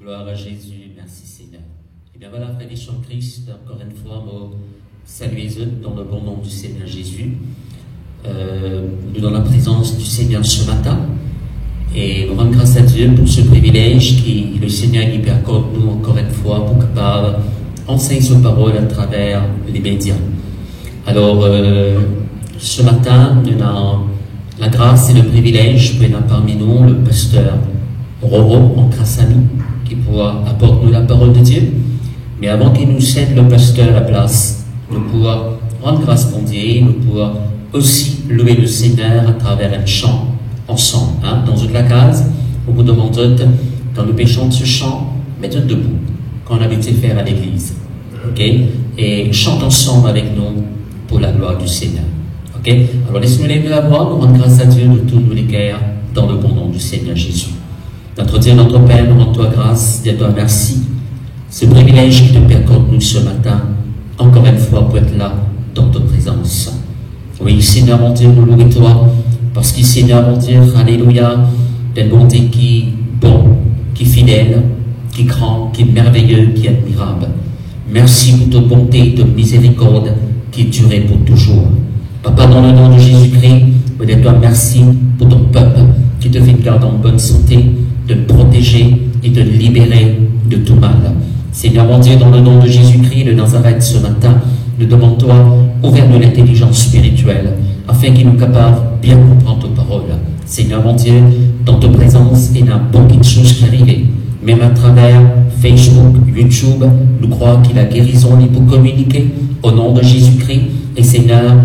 Gloire à Jésus, merci Seigneur. Et bien voilà, frères et sœurs en Christ, encore une fois, saluez-eux dans le bon nom du Seigneur Jésus. Nous dans la présence du Seigneur ce matin. Et nous rendons grâce à Dieu pour ce privilège que le Seigneur nous accorde nous encore une fois pour capable enseigner sa parole à travers les médias. Alors, ce matin, nous avons la grâce et le privilège de parmi nous le pasteur Roro en Krassami qui pourra apporter nous la parole de Dieu. Mais avant qu'il nous cède le pasteur à la place, nous pourrons rendre grâce pour Dieu, nous pourrons aussi louer le Seigneur à travers un chant ensemble. Dans une la case, on vous demande, quand nous péchons de ce chant, mettez debout, qu'on a l'habitude de faire à l'église. Ok? Et chante ensemble avec nous pour la gloire du Seigneur. Ok? Alors laissez-nous lever la voix, nous rendre grâce à Dieu de tous nos guerres dans le bon nom du Seigneur Jésus. Notre Dieu, notre Père, nous rendons-toi grâce, dis-toi merci. Ce privilège qui te accorde nous ce matin, encore une fois, pour être là dans ta présence. Oui, Seigneur mon Dieu, nous louons toi, parce que Seigneur mon Dieu, alléluia, d'un bon Dieu qui est bon, qui est fidèle, qui est grand, qui est merveilleux, qui est admirable. Merci pour ta bonté et ta miséricorde qui est durée pour toujours. Papa, dans le nom de Jésus-Christ, nous dis-toi merci pour ton peuple qui te fait garder en bonne santé, de protéger et de libérer de tout mal. Seigneur mon Dieu, dans le nom de Jésus-Christ de Nazareth ce matin, nous demandons-toi, ouvre-nous l'intelligence spirituelle, afin qu'il nous capable de bien comprendre ta parole. Seigneur mon Dieu, dans ta présence, il y a beaucoup de choses qui arrivent. Même à travers Facebook, YouTube, nous croyons qu'il y a guérison pour communiquer au nom de Jésus-Christ. Et Seigneur,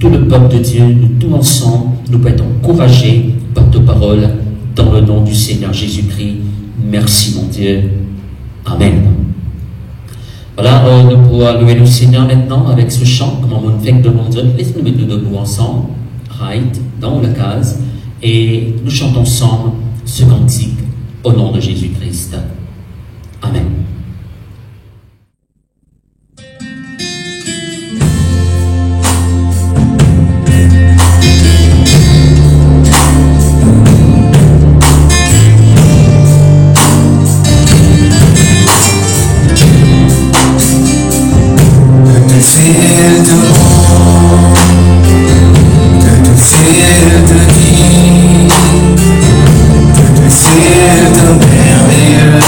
tout le peuple de Dieu, nous tous ensemble, nous pouvons être encouragés par ta parole, dans le nom du Seigneur Jésus-Christ. Merci mon Dieu. Amen. Voilà, nous pourrons louer le Seigneur maintenant avec ce chant, comme on fait demander. Laissez-nous mettre debout ensemble, right, dans la case, et nous chantons ensemble ce cantique au nom de Jésus-Christ. Amen. C'est un merveilleux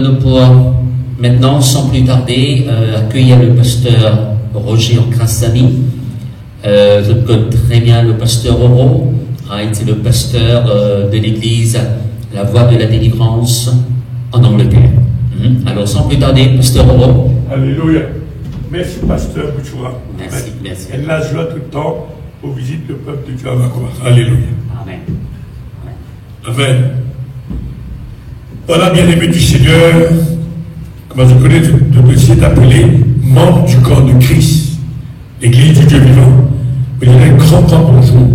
Nous pourrons maintenant, sans plus tarder, accueillir le pasteur Roger Ancrassani. Je connais très bien le pasteur Oro, a été le pasteur de l'église La Voix de la Délivrance en Angleterre. Alors, sans plus tarder, pasteur Oro. Alléluia. Merci, pasteur Bouchoua. Merci, merci. Et la joie tout le temps pour visiter le peuple de Dieu à la croix. Alléluia. Amen. Amen. Voilà, bien-aimé du Seigneur, comment je connais le dossier est appelé membre du corps de Christ, l'église du Dieu vivant. Mais il y a un grand bonjour,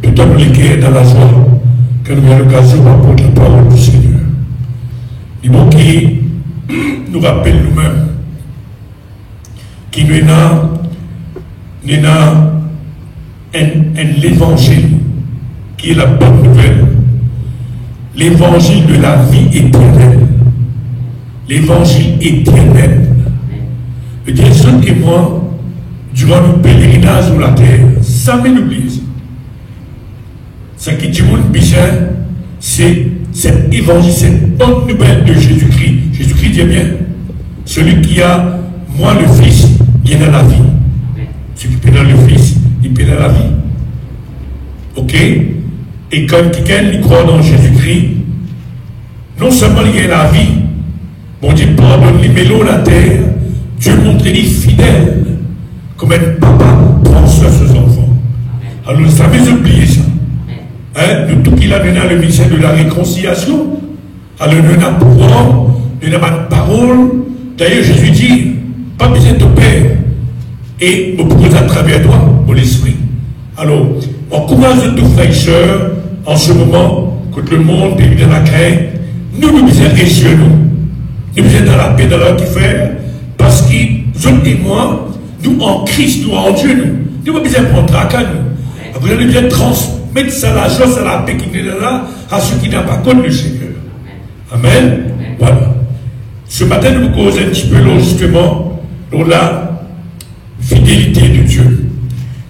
tout homme lesquels dans la joie, quand nous avons l'occasion d'apporter la parole du Seigneur. Les mots qui nous rappellent nous-mêmes, qui nous est un l'évangile, qui est la bonne nouvelle. L'évangile de la vie éternelle. L'évangile éternel. Et Dieu seul et moi, durant le pèlerinage sur la terre, ça m'oublie. Ce qui dit mon bien, c'est cet évangile, cette bonne nouvelle de Jésus-Christ. Jésus-Christ dit bien, celui qui a, moi le Fils, il est dans la vie. Celui qui est dans le Fils, il est dans la vie. Ok? Et quand quelqu'un croit dans Jésus-Christ, non seulement il y a la vie, bon Dieu pardonne les mélos la terre, Dieu montre les fidèles, comme un papa prend soin de ses enfants. Alors nous savons oublier ça. Hein? Nous tout qu'il a donné le ministère de la réconciliation, alors nous n'avons pas pouvoir, nous n'avons pas de parole. D'ailleurs Jésus dit, pas besoin de ton Père, et me propose à travers toi, pour l'esprit. Alors, encourage tous frères et sœurs, en ce moment, quand le monde est dans la crainte, nous devons réussir nous devons dans la paix, dans la qui fait, parce que, vous et moi, nous en Christ, nous en Dieu, nous devons bien prendre tracas, nous. Vous allez bien transmettre ça, la joie, ça, la paix qui est là, à ceux qui n'ont pas connu le Seigneur. Amen. Voilà. Ce matin, nous vous causons un petit peu, là, justement, dans la fidélité de Dieu.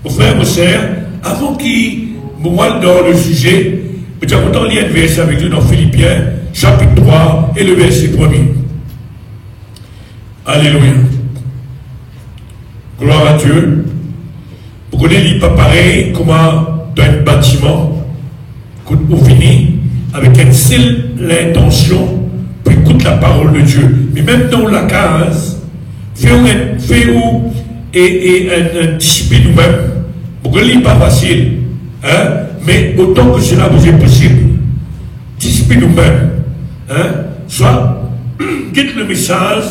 Mon frère, mon sœur, avant qu'il me dans le sujet, je suis content de lire un verset avec nous dans Philippiens, chapitre 3 et le verset 1er. Alléluia. Gloire à Dieu. Vous connaissez, il n'est pas pareil comment dans un bâtiment, quand on finit avec une seule intention pour écouter la parole de Dieu. Mais même dans la case, fais-vous et un discipline nous-mêmes. Vous connaissez, pas facile. Hein? Mais autant que cela vous est possible, discipline nous-mêmes. Hein? Soit, dites le message,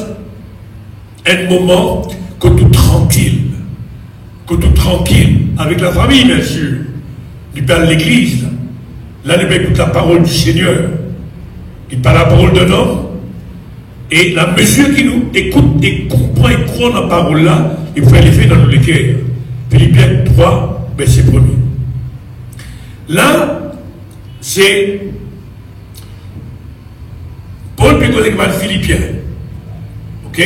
un moment que tout tranquille. Que tout tranquille, avec la famille bien sûr, il parle de l'église, là il écoute la parole du Seigneur, il parle la parole d'un homme, et la mesure qui nous écoute et comprend et croit la parole là, il faut l'effet dans le cœur. Philippiens 3, verset 1er. Là, c'est Paul Pécolegman Philippiens. Ok?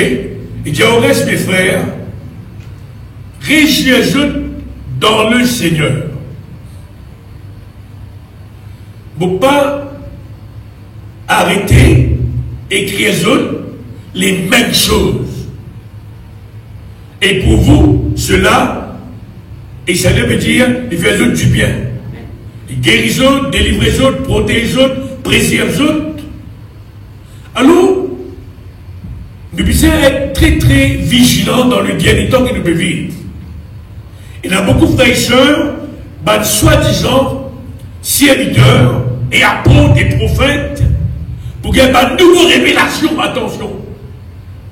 Il dit au reste mes frères, réjouissez-vous dans le Seigneur. Ne pas arrêter et crier les mêmes choses. Et pour vous, cela, et ça veut dire, il fait du bien. Il guérit, délivre, protège, préserve. Alors, nous devons être très très vigilants dans le dernier temps que nous vivons vivre. Il y a beaucoup de frères et sœurs, soi-disant serviteurs et apôtres et prophètes, pour qu'il y ait une nouvelle révélation, attention,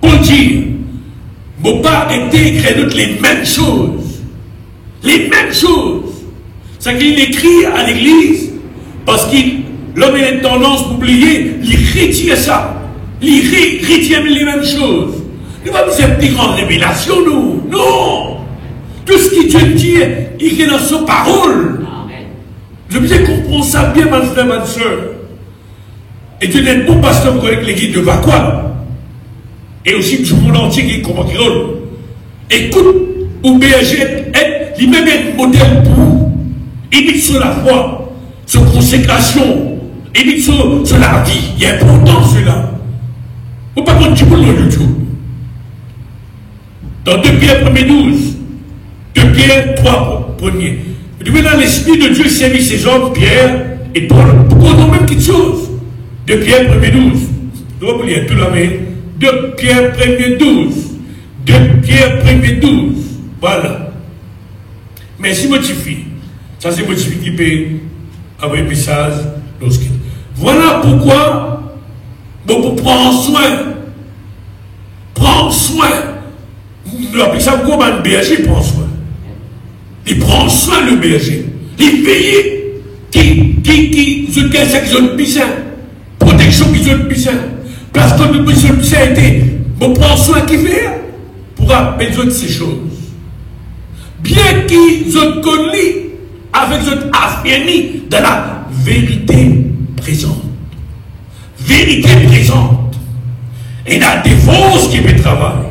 pour dire, ne pas été créé les mêmes choses. Les mêmes choses. C'est qu'il écrit à l'église, parce que l'homme a une tendance pour oublier, il retire ça. Il retire les mêmes choses. Il ne va pas faire une grande révélation, nous. Non. Tout ce que Dieu dit, il est dans sa parole. Amen. Je vous ai compris ça bien, ma frère, ma soeur. Et Dieu n'est pas pasteur avec l'église de Vacois. Et aussi du monde entier qui est comme Kirol. Écoute, ou BG est lui-même un modèle pour. Il dit sur la foi, sur consécration, il dit sur la vie. Il y a important cela. Vous ne pouvez pas continuer le YouTube. Dans 2 Pierre 1er 12. 2 Pierre 3 premier. Vous dans l'Esprit de Dieu servit ces hommes, Pierre et Paul, pour qu'on même quelque chose. 2 Pierre 1er 12. Je vais vous lire tout la main. 2 Pierre 1er 12. 2 Pierre 1er 12. Voilà. Mais si modifie, ça c'est modifié qui peut avoir un message lorsqu'il. Voilà pourquoi, pour prendre soin. Prendre soin. Nous appelons ça comme un berger prend soin. Il prend soin le berger. Il veille qui se casse avec son pissin. Protection qui se pissin. Parce que le pissin a été, bon, prend soin qui fait pour appeler ces choses. Bien qu'ils se connaissent avec cette affaire de la vérité présente. Vérité présente. Et la défense qui fait travail.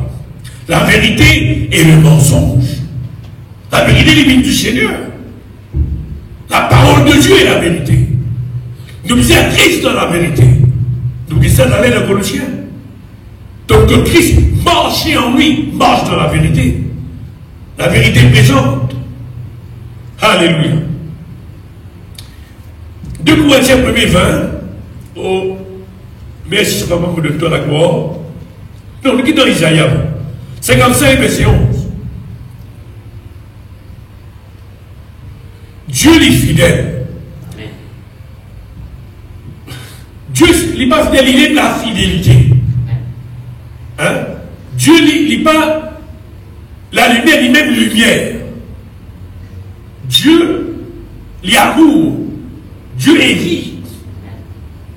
La vérité et le mensonge. La vérité est l'image du Seigneur. La parole de Dieu est la vérité. Nous disons Christ dans la vérité. Nous disons dans les Colossiens. Donc que Christ marche en lui, marche dans la vérité. La vérité présente. Alléluia. 2 Corinthiens 1er 20. Oh, merci, c'est pas moi qui donne toi la gloire. Non, nous quittons dans Isaïe. 55, verset 11. Dieu est fidèle. Dieu n'est pas fidèle, il est de la fidélité. Hein? Dieu n'est pas la lumière, il est même lumière. Dieu, l'amour. Dieu est vie.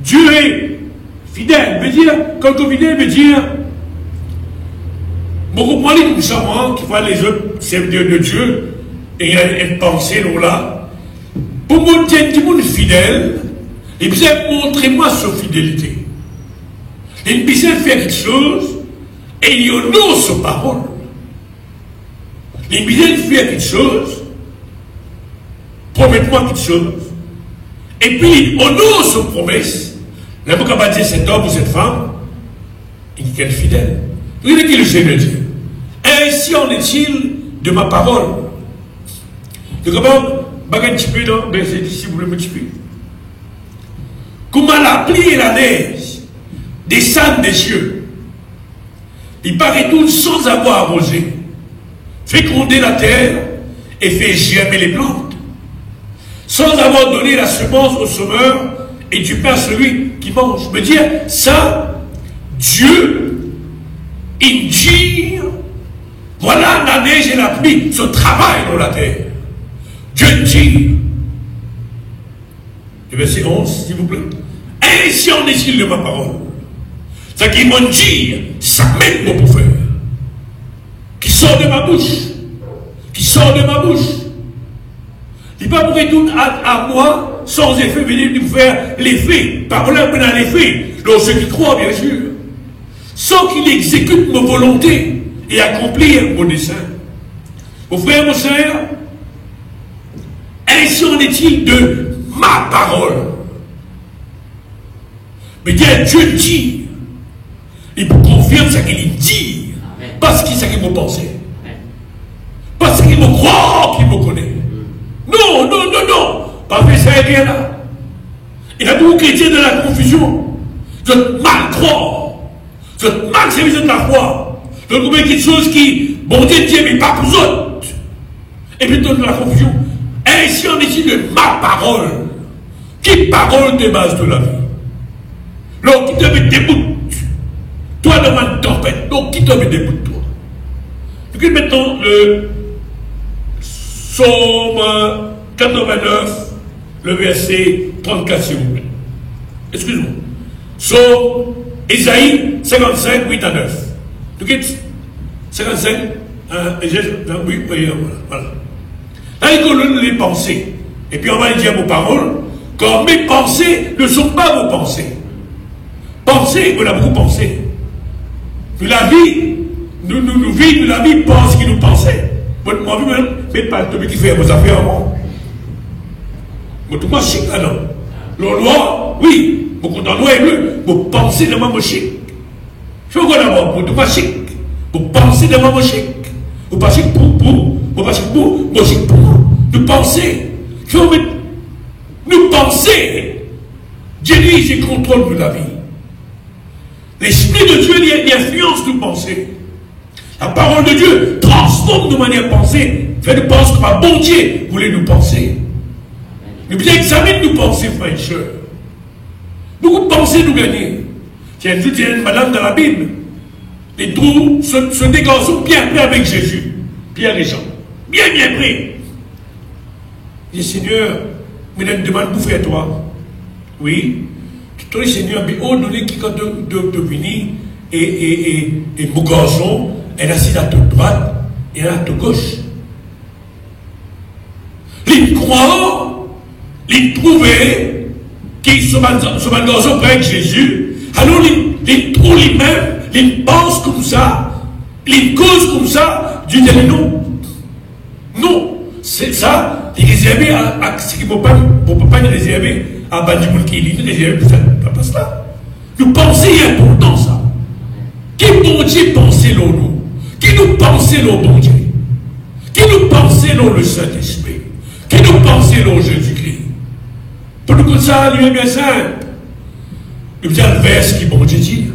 Dieu est fidèle. Veut dire, quand on est fidèle, veut dire, beaucoup moins les savants qui voient les autres serviteurs de Dieu et il y a une pensée là. Pour montrer du monde fidèle, il besoin montrez-moi sa fidélité. Il besoin faire quelque chose et il honore sa parole. Il besoin faire quelque chose promets-moi quelque chose. Et puis, on honore ses promesses. Là, vous pouvez dire cet homme ou cette femme, il est fidèle. Il est qui le Seigneur Dieu. Ainsi en est-il de ma parole. Donc, comment, baguette un petit peu, non? Ben, c'est si vous voulez me tuer. Comment la pluie et la neige descendent des cieux. Il paraît tout sans avoir arrosé. Féconder la terre et fait germer les plantes. Sans avoir donné la semence au semeur et du pain à celui qui mange. Me dire, ça, Dieu, il dit, voilà la neige et la pluie, ce travail dans la terre. Dieu dit, le verset 11, s'il vous plaît, ainsi en est-il de ma parole. C'est qu'ils m'ont dit, ça même pour faire, qui sort de ma bouche, qui sort de ma bouche. Il ne va pas tout à moi, sans effet, venir nous faire l'effet. Par là, on a l'effet. Donc ceux qui croient, bien sûr. Sans qu'il exécute ma volonté et accomplir mon dessein. Mon frère, mon sœur, ainsi en est-il de ma parole. Mais bien, Dieu dit, il vous confirme ce qu'il dit, parce qu'il sait qu'il vous pensez. Parce qu'il me croit, qu'il me connaît. Non, non, non, non. Pas fait ça et bien là. Il y a beaucoup de chrétiens de la confusion. Je mal croire. Je mal servir de la foi. Je trouve quelque chose qui, bon Dieu dit, mais pas pour vous autres. Et puis donne la confusion. Ainsi en est-il de ma parole. Qui parole des bases de la vie? Donc qui te met des bouts. Toi devant une tempête. Donc qui te met des bouts de toi? Donc mettons le Psaume 89, le verset 34, s'il vous plaît. Excuse-moi. Psaume, Ésaïe 55, 8 à 9. Tu quittes 55, oui, voilà. Là, il colonne les pensées. Et puis on va dire vos paroles, quand mes pensées ne sont pas vos pensées. Pensez, on a beaucoup pensé. De la vie, nous vivons de la vie, pense qui nous pensait. Moi, mais pas de qui fait vos affaires, moi. Moi, tout moi, chic, là, non. La loi, oui. Beaucoup d'en loi est bleu. Vous pensez de moi, mon chic. Je veux quoi d'abord, pour tout moi, chic. Vous pensez de moi, mon chic. Vous pas chic pour, vous pas chic pour, moi, chic pour. Nous pensez. Nous pensez. Dieu dirige et contrôle de la vie. L'Esprit de Dieu, il influence nos pensées. La parole de Dieu transforme nos manières de penser, fait nous penser comme un bon Dieu voulait nous penser. Nous bien examiner nos pensées, frères et sœurs. Beaucoup de pensées nous gagnent. Tiens, je dis à une madame dans la Bible, les trous se dégagent bien près avec Jésus, Pierre et Jean. Bien près. Je dis, Seigneur, je me demande pour faire toi. Oui. Toi, le Seigneur, mais oh, donné qui quand de venir et mon garçon, elle est assise à ta droite et à ta gauche. Les croient, les trouvaient, qui se garçon près de Jésus, alors les trouvent les-mêmes, les pensent comme ça, les causent comme ça, Dieu dit non. Non, c'est ça, les réserver à ce qui ne peut pas les réserver à Bandimoul qui est réservé pour ça, pas cela. Nous pensons important ça. Qui bon Dieu pensait l'eau nous? Qui nous pensait l'eau bon Dieu? Qui nous pensait l'eau le Saint-Esprit? Qui nous pensait l'eau Jésus-Christ? Pour nous comme ça, lui est bien simple. Nous disons le verset qui bon Dieu dit.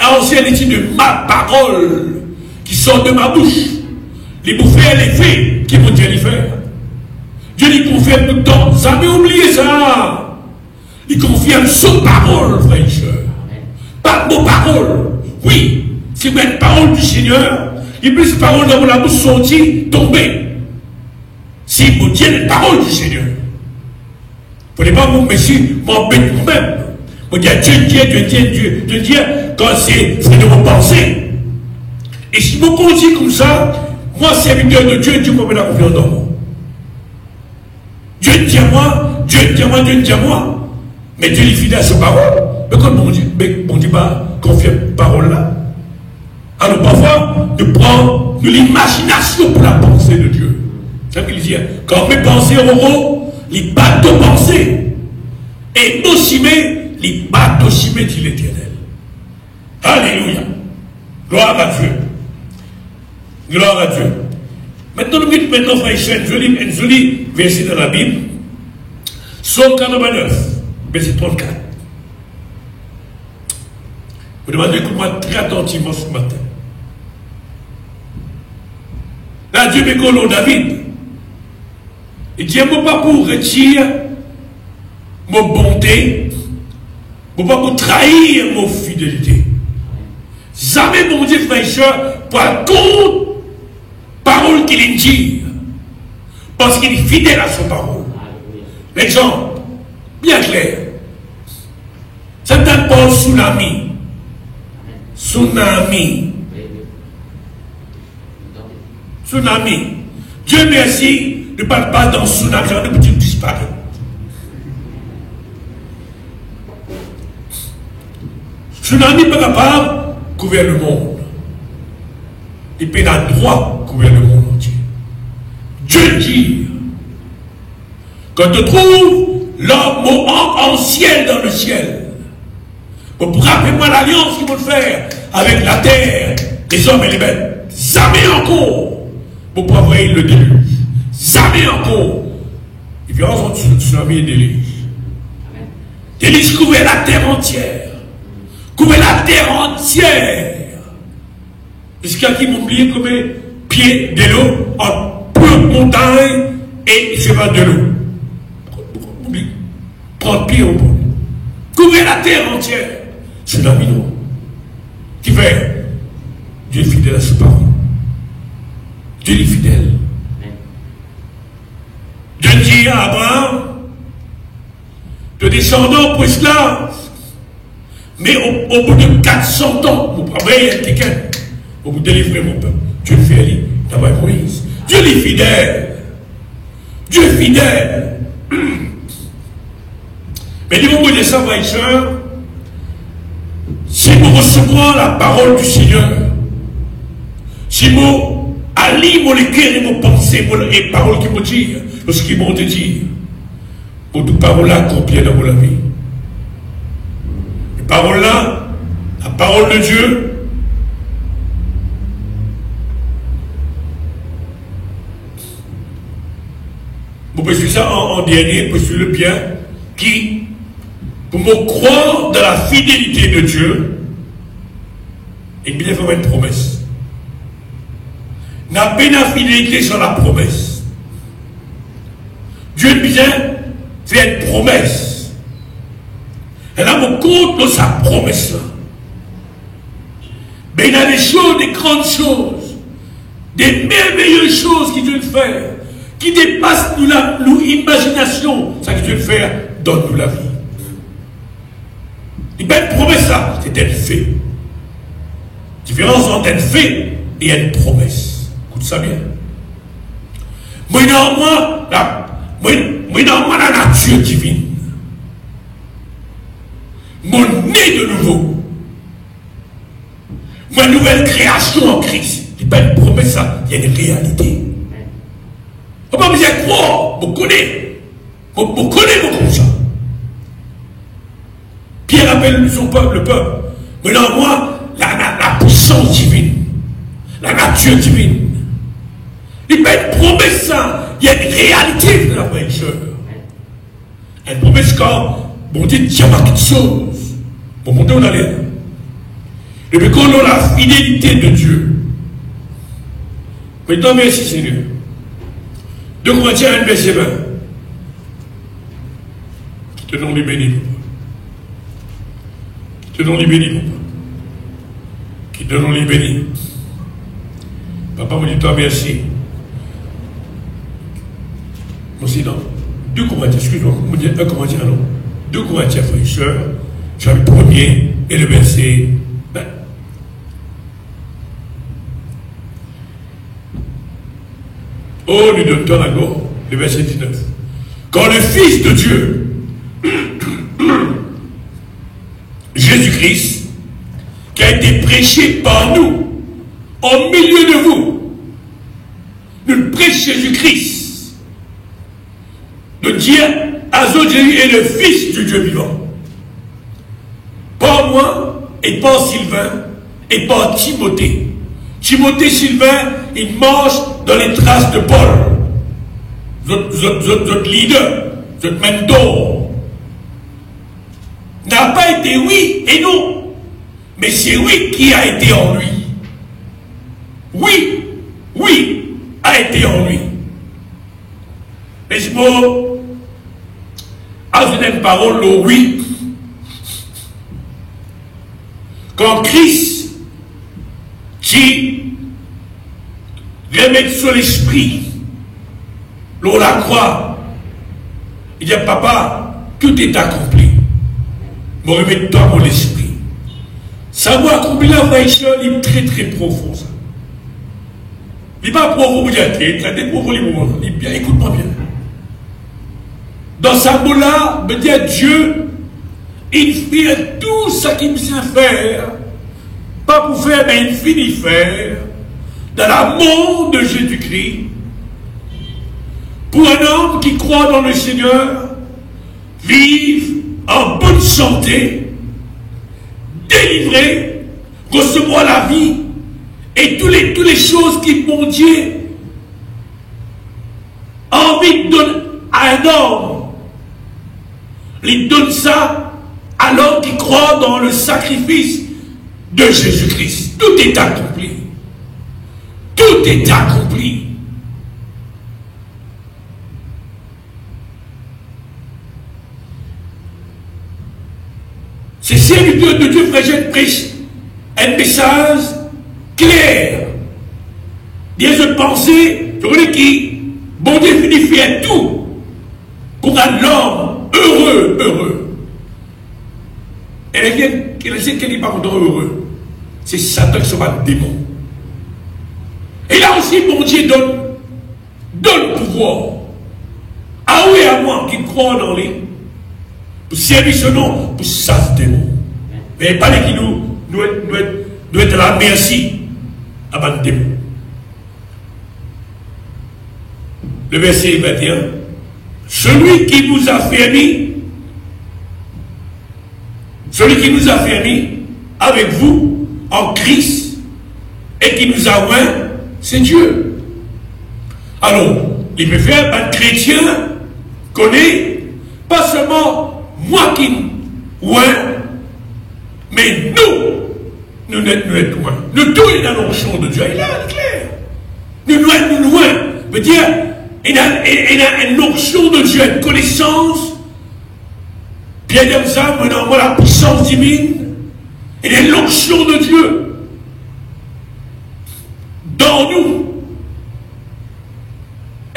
Ancien est de ma parole qui sort de ma bouche. Les bouffées et les faits qui vont Dieu les faire. Dieu lui confirme tout le temps. Ça m'a oublié ça. Il confirme son parole, frère et sœur. Pas vos paroles. Oui, c'est une parole du Seigneur. Et puis ces paroles dans la bouche sortie, tomber. Si vous dites les paroles du Seigneur. Vous ne pouvez pas mon Messie m'embêter vous-même. Vous dites Dieu, quand c'est de vos pensées. Et si vous continuez comme ça, moi, serviteur de Dieu, Dieu me met la confiance dans moi. Dieu dit à moi, Dieu dit à moi, Dieu dit à moi. Mais Dieu est fidèle à ses paroles. Mais quand mon Dieu pas confirme parole là. Alors parfois, nous prenons de l'imagination pour la pensée de Dieu. C'est ce qu'il dit. dire, quand mes pensées auront, les battes de pensée, et aussi les battes aussi dit l'Éternel. Alléluia. Gloire à Dieu. Gloire à Dieu. Maintenant, frère, un joli verset dans la Bible. Psaume 89, verset 34. Vous demandez, écoute-moi très attentivement ce matin. Là, Dieu me colle David. Il dit, moi pas pour retirer ma bonté, moi pas pour trahir ma fidélité. Jamais mon Dieu, frère, pour contre parole qu'il dit, parce qu'il est fidèle à son parole. L'exemple, bien clair. C'est un bon tsunami. Tsunami. Tsunami. Dieu merci, ne parle pas dans tsunami, ça va disparaître. Tsunami n'est pas capable de couvrir le monde. Il peut avoir droit de couvrir le monde entier. Dieu dit, quand tu trouves l'homme en ciel dans le ciel, pour rappelez-moi l'alliance qu'ils vont faire avec la terre, les hommes et les bêtes. Jamais encore pour pouvoir voir le déluge. Jamais encore. La différence entre tsunami et déluge. Déluge couvrait la terre entière. Couvrait la terre entière. Jusqu'à qui m'oublie comme pied de l'eau en peu montagne et cheval de l'eau. Prendre pied au bout. Couvrir la terre entière. C'est la vie. Qui fait Dieu est fidèle à ses parents. Dieu est fidèle. Dieu dit à Abraham, de descendants pour esclaves. Mais au bout de 400 ans, vous prenez quelqu'un pour vous délivrer mon peuple. Dieu est fidèle. D'abord Moïse. Dieu est fidèle. Dieu est fidèle. Mais dis-moi, mes frères et sœurs, si nous recevons la parole du Seigneur, si nous allions les cœurs et nos pensées, les paroles qui me disent, lorsqu'ils m'ont dit, pour toutes paroles-là accomplies dans la vie. Les paroles-là, la parole de Dieu, vous pouvez suivre ça en dernier, vous pouvez suivre le bien, qui, pour me croire dans la fidélité de Dieu, et bien faire une promesse. N'a pas la fidélité sur la promesse. Dieu bien fait une promesse. Et là, on compte dans sa promesse-là. Mais il y a des choses, des grandes choses, des merveilleuses choses qu'il Dieu fait, qui dépassent nous imagination, ça que Dieu fait dans nous la vie. Il y a une promesse là, c'est un fait. Différence entre un fait et une promesse. Écoute ça bien. Moi, dans la nature divine, mon né de nouveau, ma nouvelle création en Christ, il n'y a pas une promesse là, il y a une réalité. On ne peut pas me dire croire, vous connaissez, vous comme ça. Pierre appelle son peuple le peuple. Mais dans moi, la puissance divine, la nature divine. Il n'y a pas une promesse, ça. Il y a une réalité de la vraie chose. Une promesse quand, bon Dieu, il y a quelque chose. Pour monter, on allait. Et puis quand on a la fidélité de Dieu. Maintenant, merci Seigneur. 2 Corinthiens 1, verset 20. Que ton nom est béni. Que ton nom est béni, papa. Que ton nom est béni. Papa vous dit toi merci. Non, sinon, 2 Corinthiens, excuse-moi, vous me dites 1 Corinthiens, non. 2 Corinthiens, frères et sœurs, chapitre 1er et le verset 20. Oh, nous donne la gloire, le verset 19. Quand le Fils de Dieu, Jésus-Christ, qui a été prêché par nous, au milieu de vous, nous prêchons Jésus-Christ, de dire à Jésus est le Fils du Dieu vivant. Pas moi et pas Sylvain et pas Timothée. Timothée, Sylvain, ils marchent dans les traces de Paul. Votre leader, votre mentor. N'a pas été oui et non. Mais c'est oui qui a été en lui. Oui, oui, a été en lui. Mais ce mot, à une parole, le oui. Quand Christ qui remet sur l'esprit, l'on la croit, il dit papa, tout est accompli. Me remets-toi mon esprit. Ça m'a accompli la vraie chose, il est très très profond ça. Il n'est pas profond, vous dites, il est profond, il est bien, écoute-moi bien. Dans sa mot-là, me dit à Dieu, il fait tout ce qu'il me sait faire, pas pour faire, mais il finit faire, dans l'amour de Jésus-Christ, pour un homme qui croit dans le Seigneur, vive en bonne santé, délivré, recevoir la vie, et toutes les choses qui, mon Dieu, a envie de donner à un homme. Il donne ça à l'homme qui croit dans le sacrifice de Jésus-Christ. Tout est accompli. Tout est accompli. C'est si le Dieu de Dieu prêche un message clair. Des pensées, je voulais qui, bon Dieu finit faire tout pour un homme heureux. Et elle sait qu'elle n'est pas content heureux. C'est Satan qui se bat le démon. Et là aussi, mon Dieu donne pouvoir à vous et à moi qui croient dans lui, pour servir ce nom, pour ça ce démon. Mais pas les qui nous être là, merci à le démon. Le verset 21. Celui qui nous a fermi avec vous en Christ et qui nous a oint, c'est Dieu. Alors, il peut faire un chrétien connaît pas seulement moi qui oint, mais nous n'êtes loin. Nous tous est dans l'onction de Dieu. Il est clair. Nous loin. Veut dire, il a une onction de Dieu, une connaissance. Bien comme ça, maintenant, la puissance divine. Il y a l'onction de Dieu dans nous.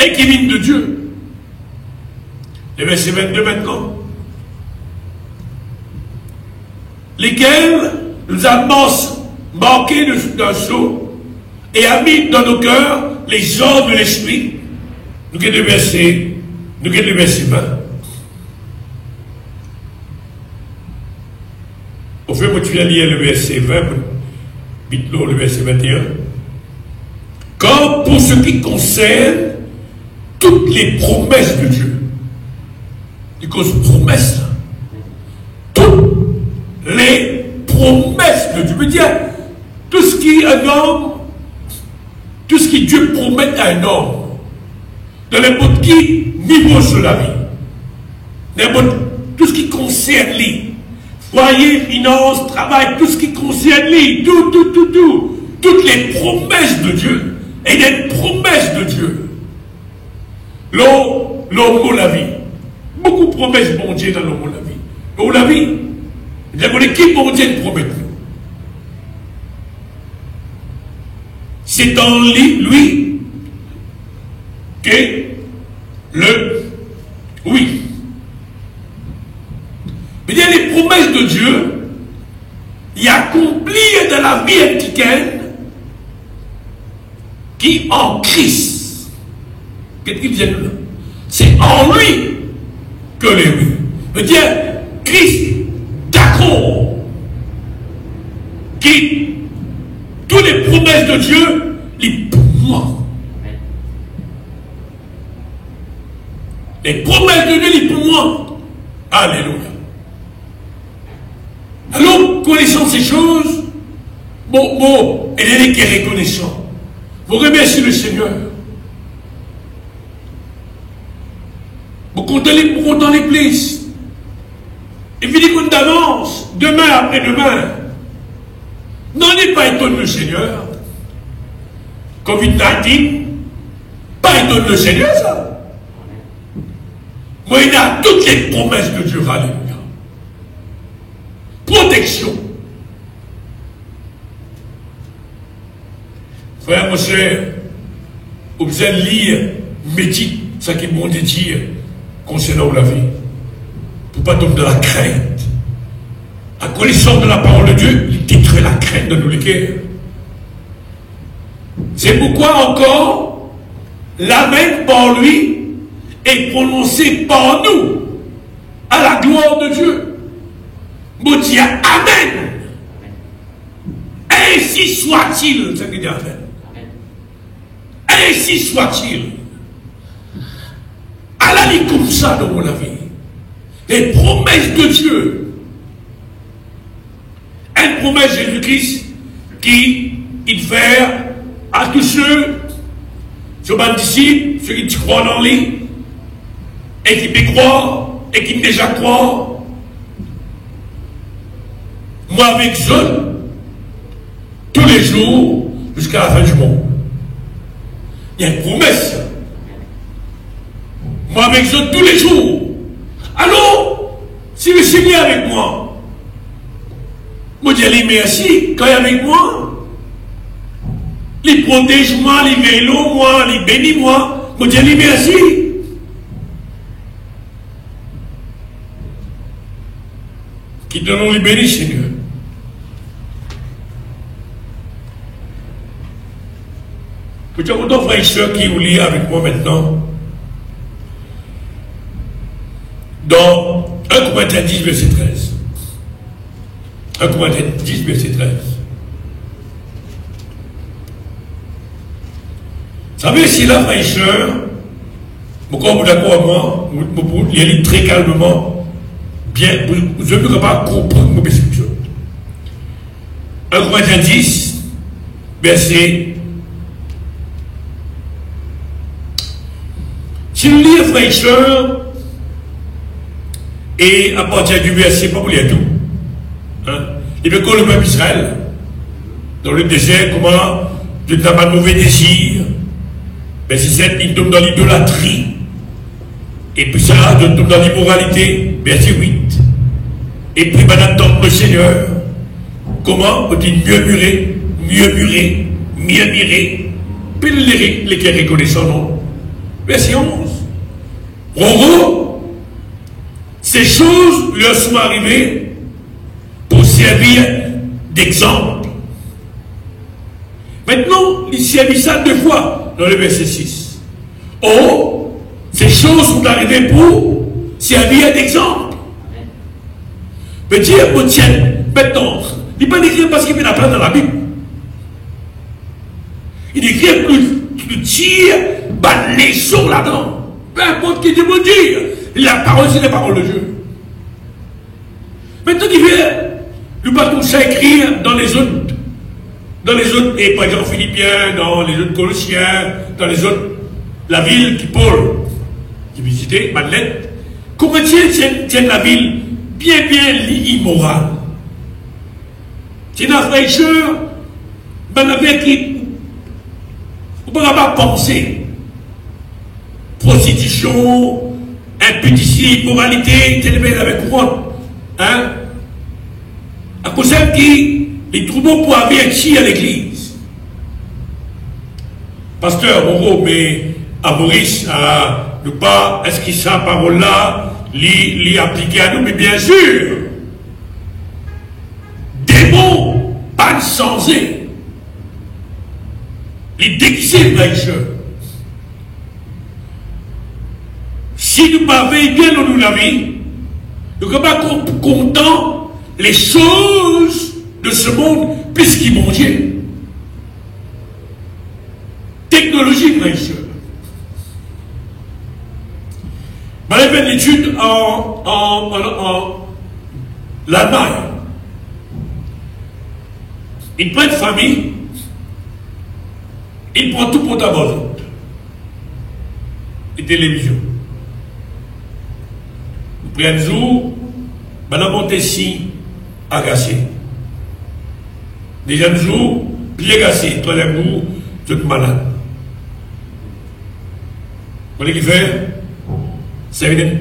Et qui vient de Dieu. Le verset 22 maintenant. Lesquels nous a manqué d'un sceau et a mis dans nos cœurs les ordres de l'esprit. Nous avons le verset 20. Au fait, moi, tu viens lire le verset 20, le verset 21. Comme pour ce qui concerne toutes les promesses de Dieu. Il cause promesses, là. Toutes les promesses de Dieu. Je veux dire, tout ce qui Dieu promet à un homme, dans n'importe qui niveau sur la vie, tout ce qui concerne lui, foyer, finance, travail, tout ce qui concerne lui, toutes les promesses de Dieu, et les promesses de Dieu, l'homme la vie, beaucoup de promesses bon Dieu dans l'homme la vie. L'homme la vie, il y a qui bon Dieu promet nous. C'est en lui que le oui. Mais il y a les promesses de Dieu, il accomplit dans la vie antiquaine qui en Christ. Qu'est-ce qu'il vient là? C'est en lui que les oui. Veut dire Christ d'accord. Qui toutes les promesses de Dieu, les pour moi. Les promesses de Dieu, pour moi. Alléluia. Alors, connaissant ces choses, bon, elle est qui est reconnaissant. Vous remerciez le Seigneur. Vous comptez l'église. Et puis, dit qu'on avance, demain après-demain. N'en est pas étonné le Seigneur. Covid-19, pas étonné le Seigneur, ça. Moi, il a toutes les promesses de Dieu, alléluia. Protection. Frère, mon cher, vous allez lire, médite ce qu'il m'a dit concernant la vie. Pour ne pas tomber dans la crainte. À connaissance de la parole de Dieu, il détruit la crainte de nos cœurs. C'est pourquoi encore, l'amen par lui est prononcé par nous à la gloire de Dieu. Nous disons Amen. Ainsi soit-il, c'est ce qu'il dit Amen. Ainsi soit-il. À la vie comme ça dans mon avis. Les promesses de Dieu. Une promesse de Jésus-Christ qui il fait à tous ceux, ceux disciples, ceux qui croient dans lui, et qui me croient, et qui me déjà croient. Moi avec eux, tous les jours, jusqu'à la fin du monde. Il y a une promesse. Moi avec eux tous les jours. Alors, si le Seigneur est avec moi, moi je dis merci quand il est avec moi. Il protège moi, il veille moi, il bénit moi. Moi je dis merci. Qui te nous bénit, Seigneur. Peut-être que ton frère et soeur qui vous lit avec moi maintenant, dans 1 Corinthiens 10, verset 13. 1 Corinthiens 10, verset 13. Vous savez, si la frère et soeur, pourquoi vous d'accord avec moi, vous lisez très calmement, bien, vous ne pouvez pas comprendre mon description. 1 Corinthiens 10, verset. Si vous lisez frère et soeur, et à partir du verset, pas pour lire tout, hein, il veut qu'on le peuple Israël, dans le désert, comment Dieu n'a pas de mauvais désir, verset 7, il tombe dans l'idolâtrie, et puis ça, il tombe dans l'immoralité, verset 8, et puis maintenant, attendre le Seigneur, comment peut-il mieux murer, puis les qui reconnaissent non. Verset 11. En gros, ces choses leur sont arrivées pour servir d'exemple. Maintenant, il servit ça deux fois dans le verset 6. Oh, ces choses sont arrivées pour servir d'exemple. Mais Dieu me tient maintenant. Il n'est pas écrit parce qu'il met la place dans la Bible. Il écrit plus tire, les leçons là-dedans. Peu importe qui Dieu me dit, la parole, c'est la parole de Dieu. Maintenant, il fait, nous pas tout ça écrire dans les autres, et par exemple Philippiens, dans les autres Colossiens, dans les autres, la ville qui Paul, qui visitait, Madeleine, Corinthiens tiennent la ville bien immorale. C'est une fraîcheur, ben avec qui, on ne peut pas penser. Prostitution, impudicité, immoralité, téléphone avec couronne. Hein? À cause de qui les troupeaux pour avertir à l'église. Pasteur, Moreau, mais à Maurice, à ne pas, est-ce qu'il sa parole-là, l'y appliquer à nous, mais bien sûr, démons, pas sensés, les déguisés, frères. Si nous m'avons bien dans la vie, nous ne sommes pas contents les choses de ce monde puisqu'ils m'ont Dieu. Technologie, frères et sœurs. fait une étude en l'Allemagne. Il prend une famille, il prend tout pour d'abord. Et télévision. Après un jour, madame Montessi agacé. Deuxième jour, pied agacé. Troisième jour, tout malade. Vous voyez ce qu'il fait? C'est une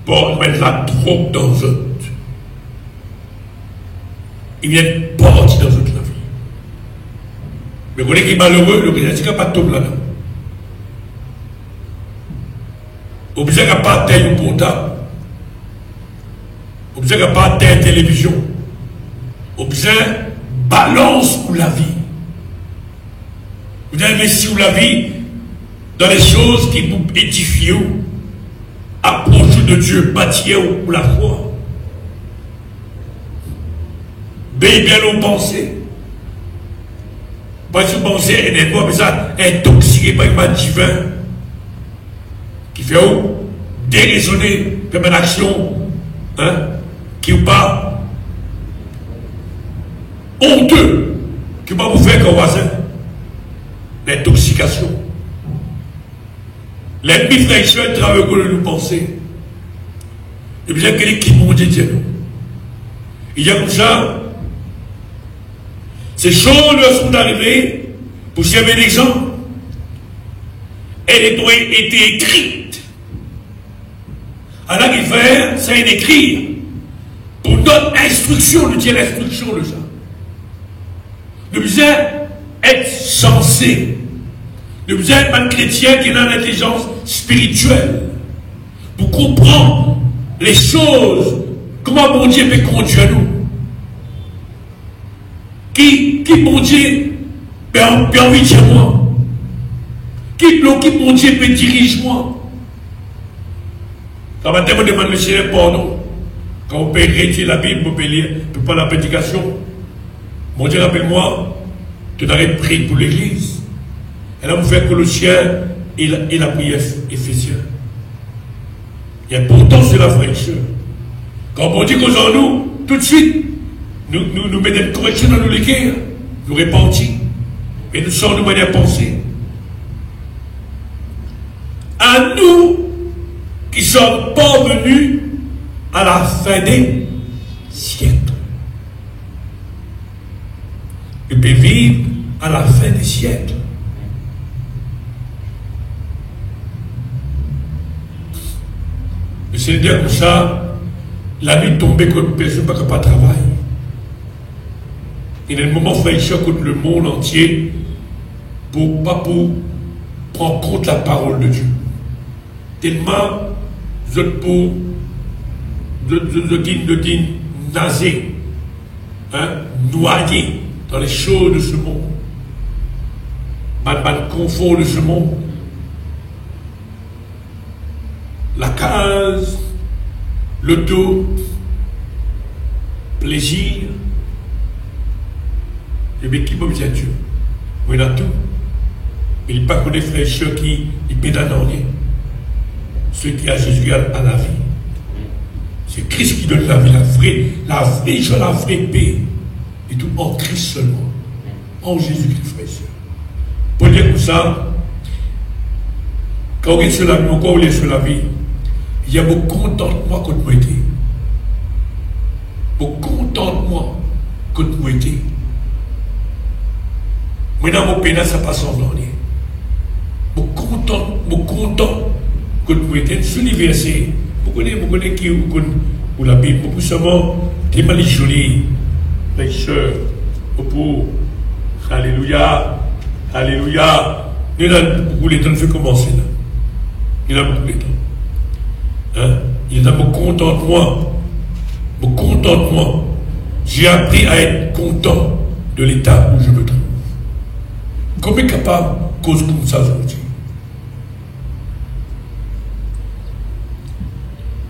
porte, mettre la trop dans eux. Il vient porte dans eux la vie. Mais vous voyez qu'il est malheureux, le président, c'est pas tout là-dedans. Obligé qu'à pas terre portable. Obligé qu'à pas terre télévision. Obligé balance pour la vie. Vous avez investi pour la vie dans les choses qui vous édifient, approchent de Dieu, bâtir pour la foi. Bien nos pensées. Pas si vous pensez, mais ça intoxiqué par une divin qui fait déraisonner comme une action qui ou pas honteux, qui va vous faire comme voisin. L'intoxication. L'ennemi frère travaille que nous penser. Et bien que l'équipe mondiale Dieu. Il y a comme ça. Ces choses sont arrivées pour servir d'exemple. Elles ont été écrites. Alors qu'il fait, c'est une écrire. Pour notre instruction, nous disons l'instruction de ça. Nous devons être sensés. Nous devons être un chrétien qui a l'intelligence spirituelle. Pour comprendre les choses, comment mon Dieu peut conduire nous. Qui mon Dieu peut envie de moi. Qui mon Dieu peut diriger moi. Quand on me demande le Seigneur pardon, quand on peut retirer la Bible, on peut lire, on peut pas la prédication. Mon Dieu, rappelle-moi, tu n'arrêtes prier pour l'église. Et là, vous faites Colossiens et la prière Éphésiens. Il y a pourtant c'est la fraîcheur. Quand on dit qu'aux en nous, tout de suite, nous mettons une correction dans nos léguères, nous répandons, et nous sommes de manière pensée. À nous qui sommes parvenus à la fin des siècles. Et puis vivre à la fin des siècles. Le Seigneur comme ça, la nuit tombée contre personne pas capable de travailler. Il y a un moment frère contre le monde entier pour prendre compte la parole de Dieu. Tellement vous êtes pour de naser, noyer dans les choses de ce monde, dans le confort de ce monde. La case, l'auto, plaisir. Et bien, qui peut dire Dieu? Oui, il a tout. Mais il n'y a pas que des frères qui pédalent en rien. Ceux qui a Jésus à la vie. C'est Christ qui donne la vie, la vraie joie, la vraie paix. Et tout en Christ seulement. En Jésus-Christ, frères et sœurs. Pour dire comme ça, quand on est sur la vie, quand on est sur la vie, il y a beaucoup de contentement contre moi été. Beaucoup de contentement contre moi été. Moi, dans mon pays, ça passe en dernier. Beaucoup content contre moi été. Sur les versets, vous connaissez qui ou la Bible, beaucoup seulement, qui m'a dit joli, les sœurs, pour Alléluia, Alléluia. Il y a beaucoup de temps, il faut commencer là. Il y a beaucoup de temps. Il y a mon contentement. Mon contentement. J'ai appris à être content de l'état où je me trouve. Comment est capable cause comme ça aujourd'hui?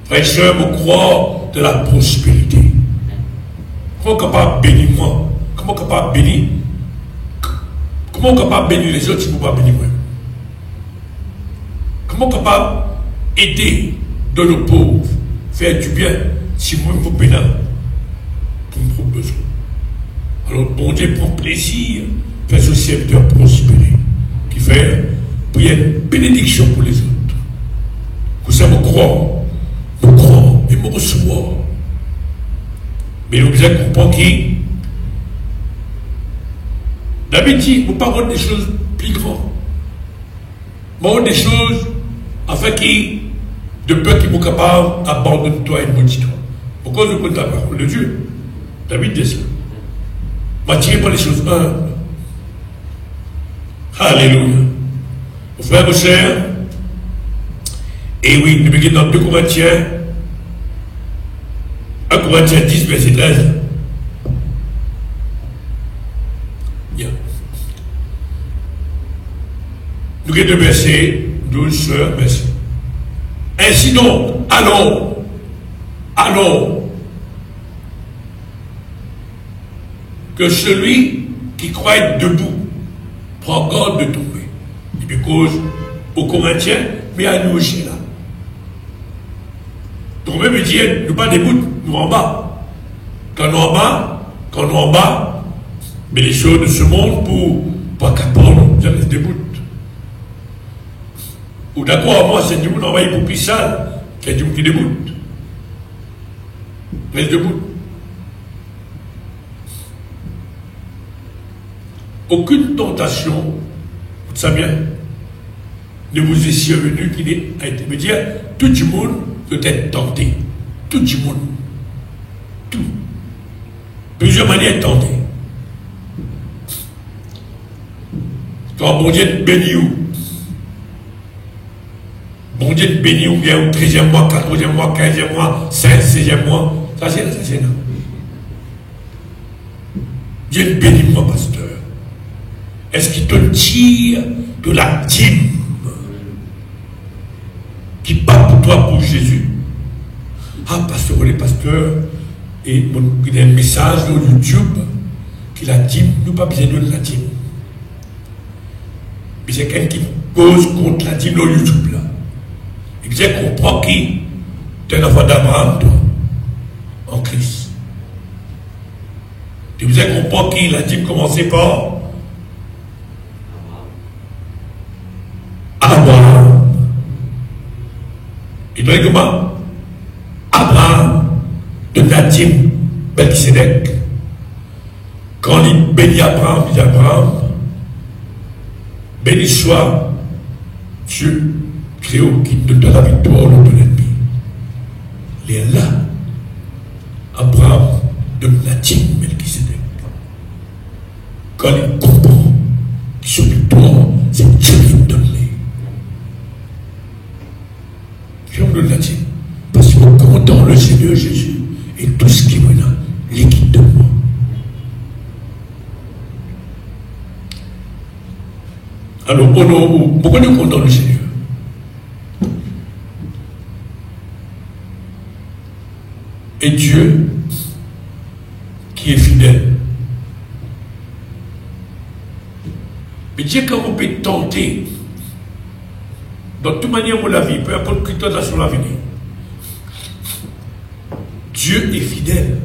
Frère et sœur, me croire de la prospérité. Comment capable de bénir moi? Comment capable de bénir? Comment capable de bénir les autres si vous ne pouvez pas bénir moi? Comment capable d'aider donne aux pauvres, faire du bien, si moi vous pénal, pour mon besoin. Alors, bon Dieu prend plaisir, faire ce serviteur prospérer, qui fait prier une bénédiction pour les autres. Que ça me croit et me recevoir. Mais nous devons comprendre qui, d'habitude, nous parlons des choses plus grandes. Nous des choses afin qui, de peur qu'ils soient capables d'abandonner toi et de maudire toi. Pourquoi nous comptons la parole de Dieu? David dit ça. M'attirez pas les choses humbles. Alléluia. Frères et sœurs, et oui, nous begynons dans 2 Corinthiens, 1 Corinthiens 10, verset 13. Bien. Nous avons 2 versets, 12 versets. Ainsi donc, allons, que celui qui croit être debout prend garde de tomber. Et puis cause aux Corinthiens, mais à nous aussi là. Tomber veut dire, nous pas debout, nous en bas. Quand nous en bas, mais les choses de ce monde pour qu'apprendre, nous allons debout. Ou d'accord, moi c'est du monde envoyé pour plus sale, qu'il y a du monde qui déboute. Reste debout. Aucune tentation, vous savez bien, ne vous est survenue qui a été. Me dire, tout le monde peut être tenté. Tout le monde. Tout. Plusieurs manières de tenter. Quand bon Dieu bénit où? Bon Dieu bénit ou bien au 13e mois, 14e mois, 15e mois, 16e mois. Ça c'est là. Dieu bénit moi, pasteur. Est-ce qu'il te tire de la dîme qui part pour toi, pour Jésus? Ah, pasteur, les pasteurs, et il y a un message sur YouTube qui la dîme, nous pas besoin de la dîme. Mais c'est quelqu'un qui cause contre la dîme sur YouTube là. Il vient comprendre qui est un enfant d'Abraham, toi, en Christ. Tu viens comprendre qui la dîme commençait par Abraham. Il doit dire comment? Abraham de la dîme Melchisedec. Quand il bénit Abraham, il dit Abraham, béni soit Dieu Créo qui te donne la victoire au nom de l'ennemi. Il est là. Abraham donne la dîme Melchisedec. Quand il comprend que son victoire, c'est Dieu qui me donne les. Je me donne la dîme. Parce que content le Seigneur Jésus et tout ce qui me donne, l'équipe de moi. Alors, pourquoi nous comptons le Seigneur? Et Dieu qui est fidèle. Mais Dieu, quand on peut tenter, dans toute manière de la vie, peu importe que tentation va venir, Dieu est fidèle.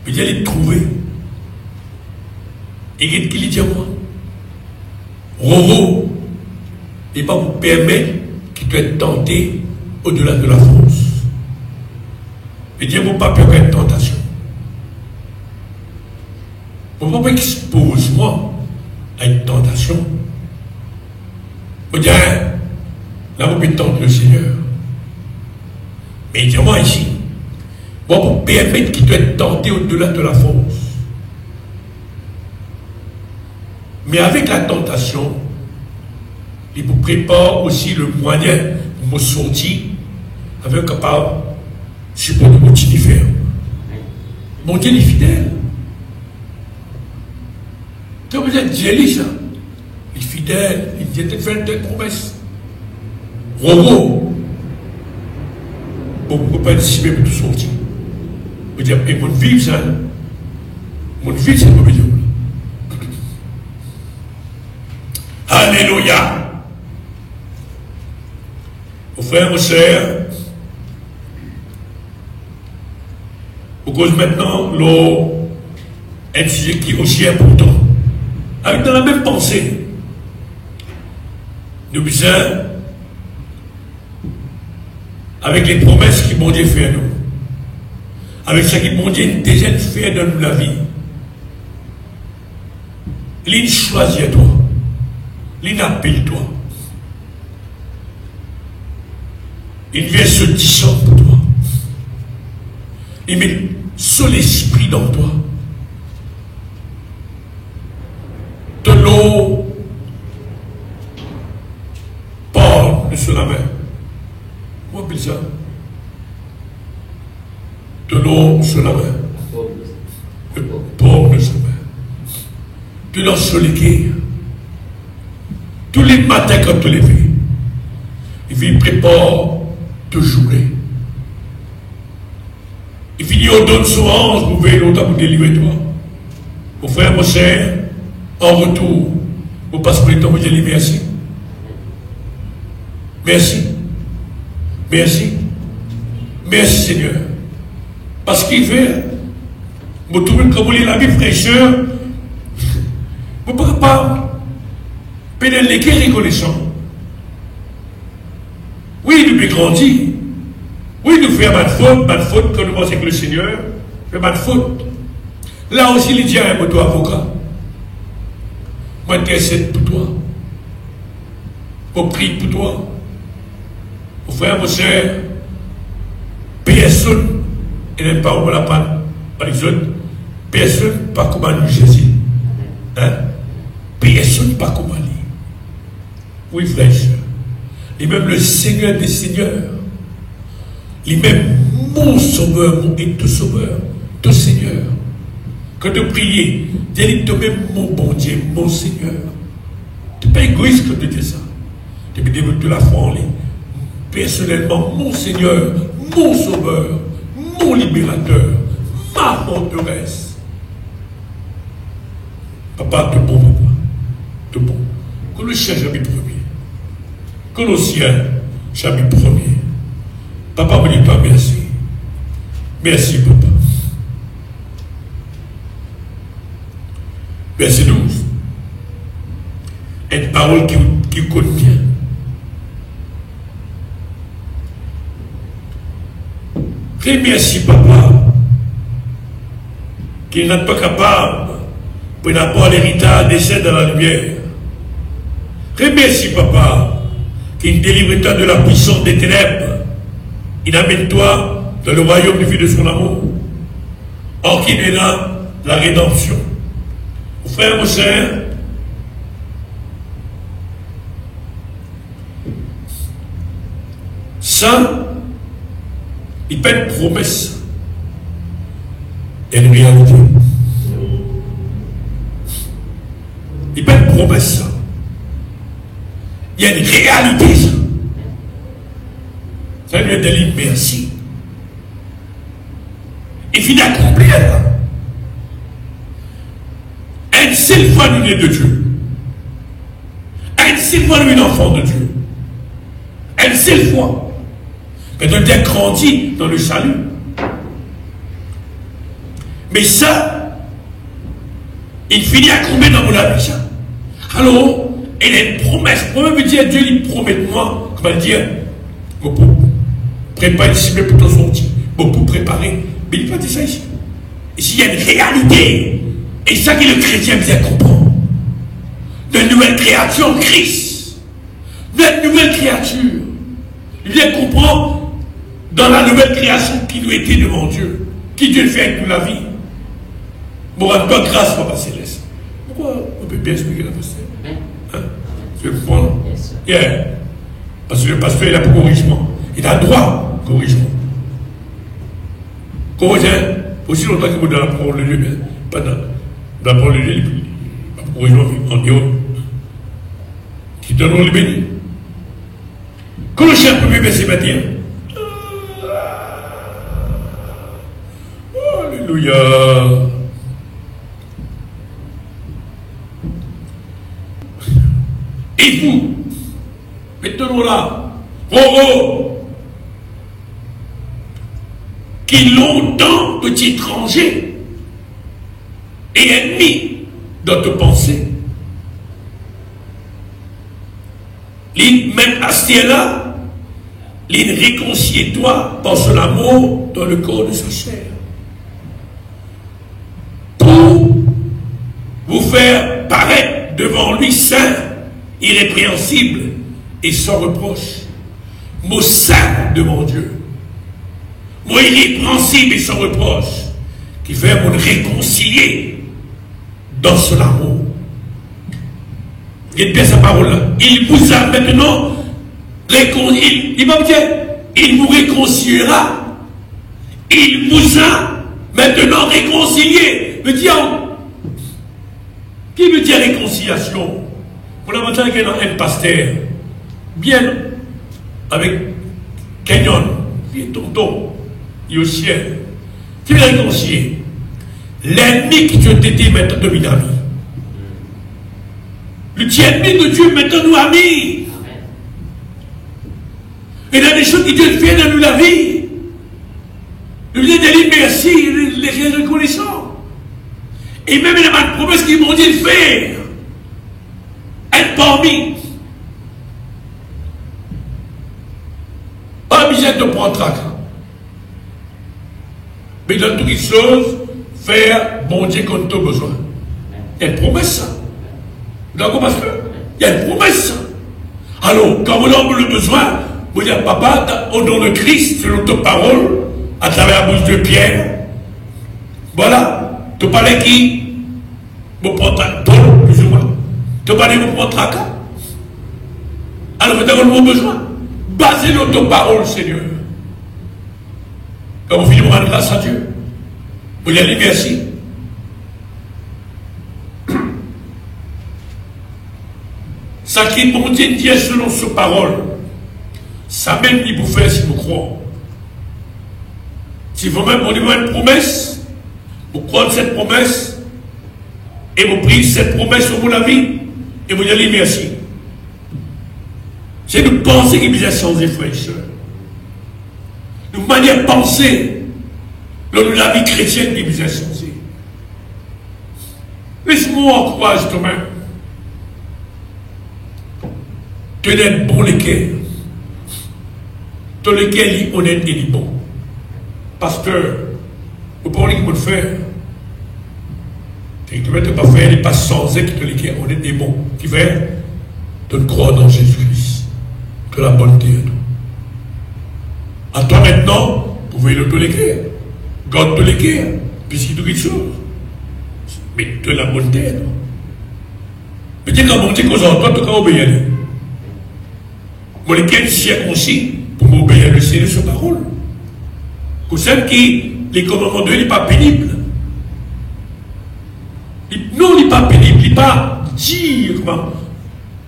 Mais Dieu est trouvé. Et il dit à moi, Roro, il ne va pas vous permettre qu'il puisse être tenté au-delà de la force. Et Dieu ne va pas peur d'une tentation. Il ne va pas expose moi à une tentation. Il dit, là, vous pouvez tenter le Seigneur. Mais il dit, moi ici, il va vous permettre qu'il puisse être tenté au-delà de la force. Mais avec la tentation, il vous prépare aussi le moyen de me sortir avec capable de me continuer à faire. Mon Dieu est fidèle. Tu as besoin de Dieu, ça. Il est fidèle, il vient de faire des promesses. Robo. Bon, vous ne pouvez pas décider de tout sortir. Vous dire, mais mon vie, ça. Mon vie, c'est pas besoin. Alléluia. frères, mes sœurs, pour cause maintenant, un sujet qui est aussi important. Avec dans la même pensée, nous besoin, avec les promesses que mon Dieu fait à nous, avec ce que mon Dieu déjà fait dans la vie, il choisit à toi, il appelle toi, il vient se discendre pour toi, il met son esprit dans toi, de l'eau porte sur la mer. Comment on appelle ça? De l'eau sur la mer. Le port de sa mer. De l'eau sur les quais. Tous les matins quand tu les fais, il prépare de journée. Il finit au don de son ange pour veiller longtemps pour délivrer toi. Mon frère, mon sœur, en retour, vous passez pour le temps, vous allez merci. Merci. Merci. Merci Seigneur. Parce qu'il fait, vous trouvez comme vous la vie fraîcheur, vous ne pouvez pas pédaler les guerres reconnaissants. Oui, nous avons grandi. Oui, nous faisons pas de faute quand nous pensons que le Seigneur fait pas de faute. Là aussi, il dit à un moto avocat. Moi, j'intercède pour toi. Je prie pour toi. Mon frère, mon soeur, personne, et n'est pas où la panne, par les autres, personne pas comme nous Jésus. Hein? Personne pas comme lui. Oui, frère, et même le Seigneur des Seigneurs, et même mon Sauveur, mon et tout Sauveur, tout Seigneur. Quand tu pries, dis toi-même mon bon Dieu, mon Seigneur. Tu n'es pas égoïste quand tu dis ça. Tu peux développer la foi en lui. Personnellement, mon Seigneur, mon Sauveur, mon Libérateur, ma forteresse. Papa, tout bon, papa. Tout bon. Colossiens chapitre 1er. Colossiens chapitre 1er. Papa, vous dites toi merci. Merci, papa. Verset 12. Une parole qui contient. Remercie papa qui n'est pas capable pour n'avoir l'héritage des saints dans la lumière. Remercie papa qui délivre toi de la puissance des ténèbres. Il amène toi dans le royaume du Fils de son amour. Or qui est là la rédemption. Mon frère, mon sœur, ça, il peut être promesse et une réalité. Il peut être promesse. Il y a une réalité. Ça lui a dit merci. Il finit d'accomplir. Une seule fois nous est de Dieu. Une seule fois nous est enfant de Dieu. Une seule fois. Mais nous avons grandi dans le salut. Mais ça, il finit à combien dans mon avis ça. Alors, il y a une promesse. Moi, me dire Dieu, il promet de moi, comment dire, pour préparer ici, mais pour ton sortir, pour préparer. Mais il ne peut pas dire ça ici. Ici, il y a une réalité. Et ça que le chrétien vient comprendre. De nouvelle créature, Christ. De nouvelle créature. Il vient comprendre dans la nouvelle création qui nous était devant Dieu. Qui Dieu fait avec nous la vie. Bon, à toi, grâce, Papa Céleste. Pourquoi on peut bien expliquer la pasteur? Hein? Tu veux comprendre? Yeah. Parce que le pasteur, il a pour corrigement. Il a droit au corrigement. Corrigement, aussi longtemps que vous dans la parole de Dieu, pas dans la parole de Dieu, pas pour corrigement en dehors. Qui donneront les bénis. Colossiens 1er verset 21. Alléluia. Et vous, maintenant là, Roro, qui longtemps petit étranger et ennemi dans tes pensées. Même à ce là, il réconcilie toi par son amour dans le corps de sa chair. Pour vous faire paraître devant lui saint, irrépréhensible et sans reproche. Mot saint devant Dieu. Mot irrépréhensible et sans reproche. Qui fait vous réconcilier dans son amour. Il bien sa parole là. Il vous a maintenant réconcilié. Il vous réconciliera. Il vous a maintenant réconcilié. Me dire, qui veut dire réconciliation? Pour la matin, il y a un pasteur, bien avec Kenyon, qui est tonton, il est au ciel. Qui veut réconcilier? L'ennemi qui te t'était maintenant devenu ami. Le ennemi de Dieu maintenant nous amis. Et il y a des choses qui Dieu fait dans nous la vie. Nous disons de merci, les reconnaissants. Et même il y a une promesse qu'ils m'ont dit de faire. Être parmi. Pas besoin de prendre trac. Mais dans toutes les choses, faire bon Dieu comme tu as besoin. Il y a une promesse ça. D'accord, parce qu'il y a une promesse. Alors, quand vous avez le besoin, vous dites, papa, au nom de Christ, selon ta parole, à travers la bouche de Pierre, voilà, tu parlais qui? Vous prenez Paul, plus ou moins. Tu parlais vous prenez tracas. Alors, vous avez vos besoins. Basez sur ta parole, Seigneur. Quand vous finissez de rendre grâce à Dieu, vous lui allez merci. Ça qui est bon Dieu selon sa parole, ça même il vous fait si vous croyez. Si vous-même vous avez une promesse, vous croyez cette promesse, et vous priez cette promesse sur la vie, et vous allez merci. C'est nous penser qu'il a changé, frères et sœurs. Nous manière de penser, dans la vie chrétienne qui vous a changé. Laisse-moi en croire justement. Tenez bon lesquels. Tous lesquels sont honnêtes et bon. Pasteur, vous parlez qu'il faut le faire. Tu ne peux pas faire, il n'est pas sans être tous lesquels honnêtes et bons. Qui fait de croire dans Jésus-Christ. Que la bonté à nous. À toi maintenant, vous pouvez le l'écrire. God te l'écrire, puisqu'il dit quelque chose. Mais de la bonté à nous. Mais dis quand on dit qu'aux autres, toi, tu vas obéir. Moi, lesquels circoncis pour m'obéir le Seigneur sur parole. Pour celles qui, les commandements de Dieu, n'est pas pénible. Non, il n'est pas pénible, il n'est pas dire, comment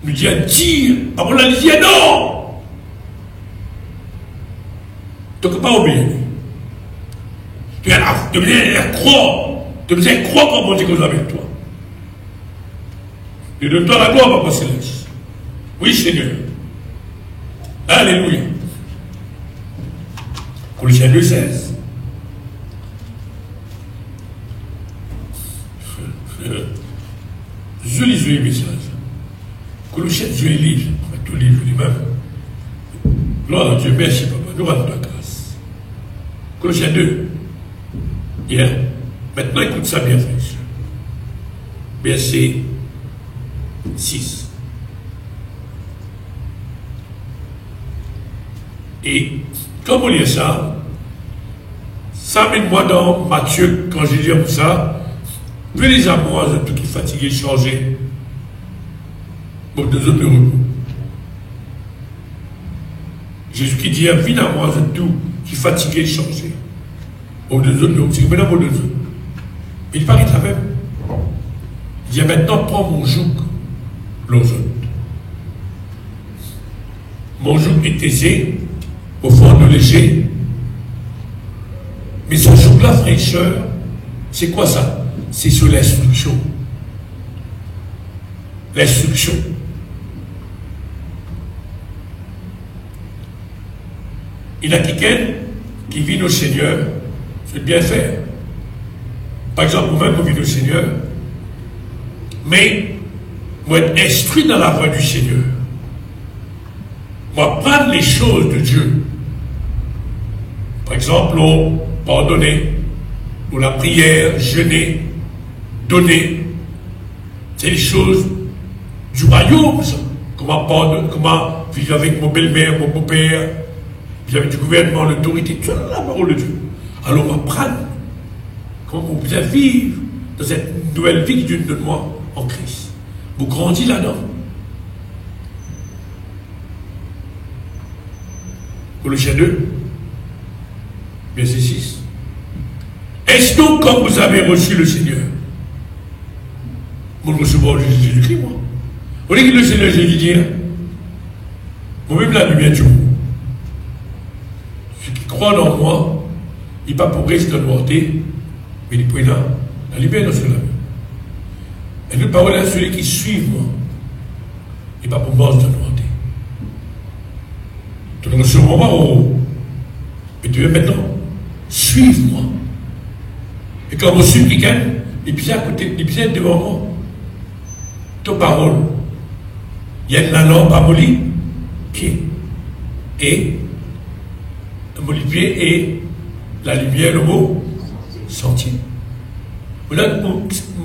nous dit à dire, à mon avis, non. Tu ne peux pas obéir. Tu dois croire. Tu dois croire comme on dit qu'on est avec toi. Et de toi la gloire, Papa Céleste. Oui, Seigneur. Alléluia. Colossiens 2,16. Je lis le message. Colossiens, je lis. Tout livre lui-même. Gloire à Dieu, merci Papa. Nous rendons ta grâce. Colossiens 2. Bien. Maintenant, écoute ça bien, frère. Verset 6. Et comme on lit ça, ça mène-moi dans Matthieu, quand je dis ça, venez à moi, de tout qui est fatigué, changé. Bon, deux autres heureux. Jésus qui dit, viens à moi, de tout qui est fatigué, changé. Bon, deux autres heureux. C'est maintenant, bon, deux autres. Il paraît la même. Il dit, maintenant, prends mon joug, l'autre. Mon joug est aisé, au fond de léger. Mais ce joug-là, fraîcheur, c'est quoi ça? C'est sur l'instruction. L'instruction. Il y a quelqu'un qui vit au Seigneur, c'est bien faire. Par exemple, moi-même, je vis au Seigneur, mais moi être instruit dans la voie du Seigneur. Moi prendre les choses de Dieu. Par exemple, pardonner, ou la prière, jeûner, donner. C'est les choses du royaume, ça. Comment pardonner, comment vivre avec mon belle-mère, mon beau-père, vis-à-vis du gouvernement, l'autorité, tout la parole de Dieu. Alors on va prendre comment on peut vivre dans cette nouvelle vie que Dieu nous donne moi en Christ. Vous grandissez là-dedans. Colossiens 2, verset 6. Est-ce donc comme vous avez reçu le Seigneur? Vous recevez Jésus-Christ, moi. Vous voyez que le Seigneur Jésus dit, moi-même la lumière du monde. Ceux qui croient dans moi, il n'est pas pour rester dans la noirté, mais il est la lumière dans cela. Et nous parlons à ceux qui suivent moi, il n'est pas pour mort dans la noirté. Donc dans ce moment où, et tu veux maintenant, suivre-moi. Et quand vous suivez quelqu'un, il vient à côté, il vient devant moi. Ta parole. Il y a la lampe à mon lit, et mon pied et la lumière, le mot sentier. Voilà, je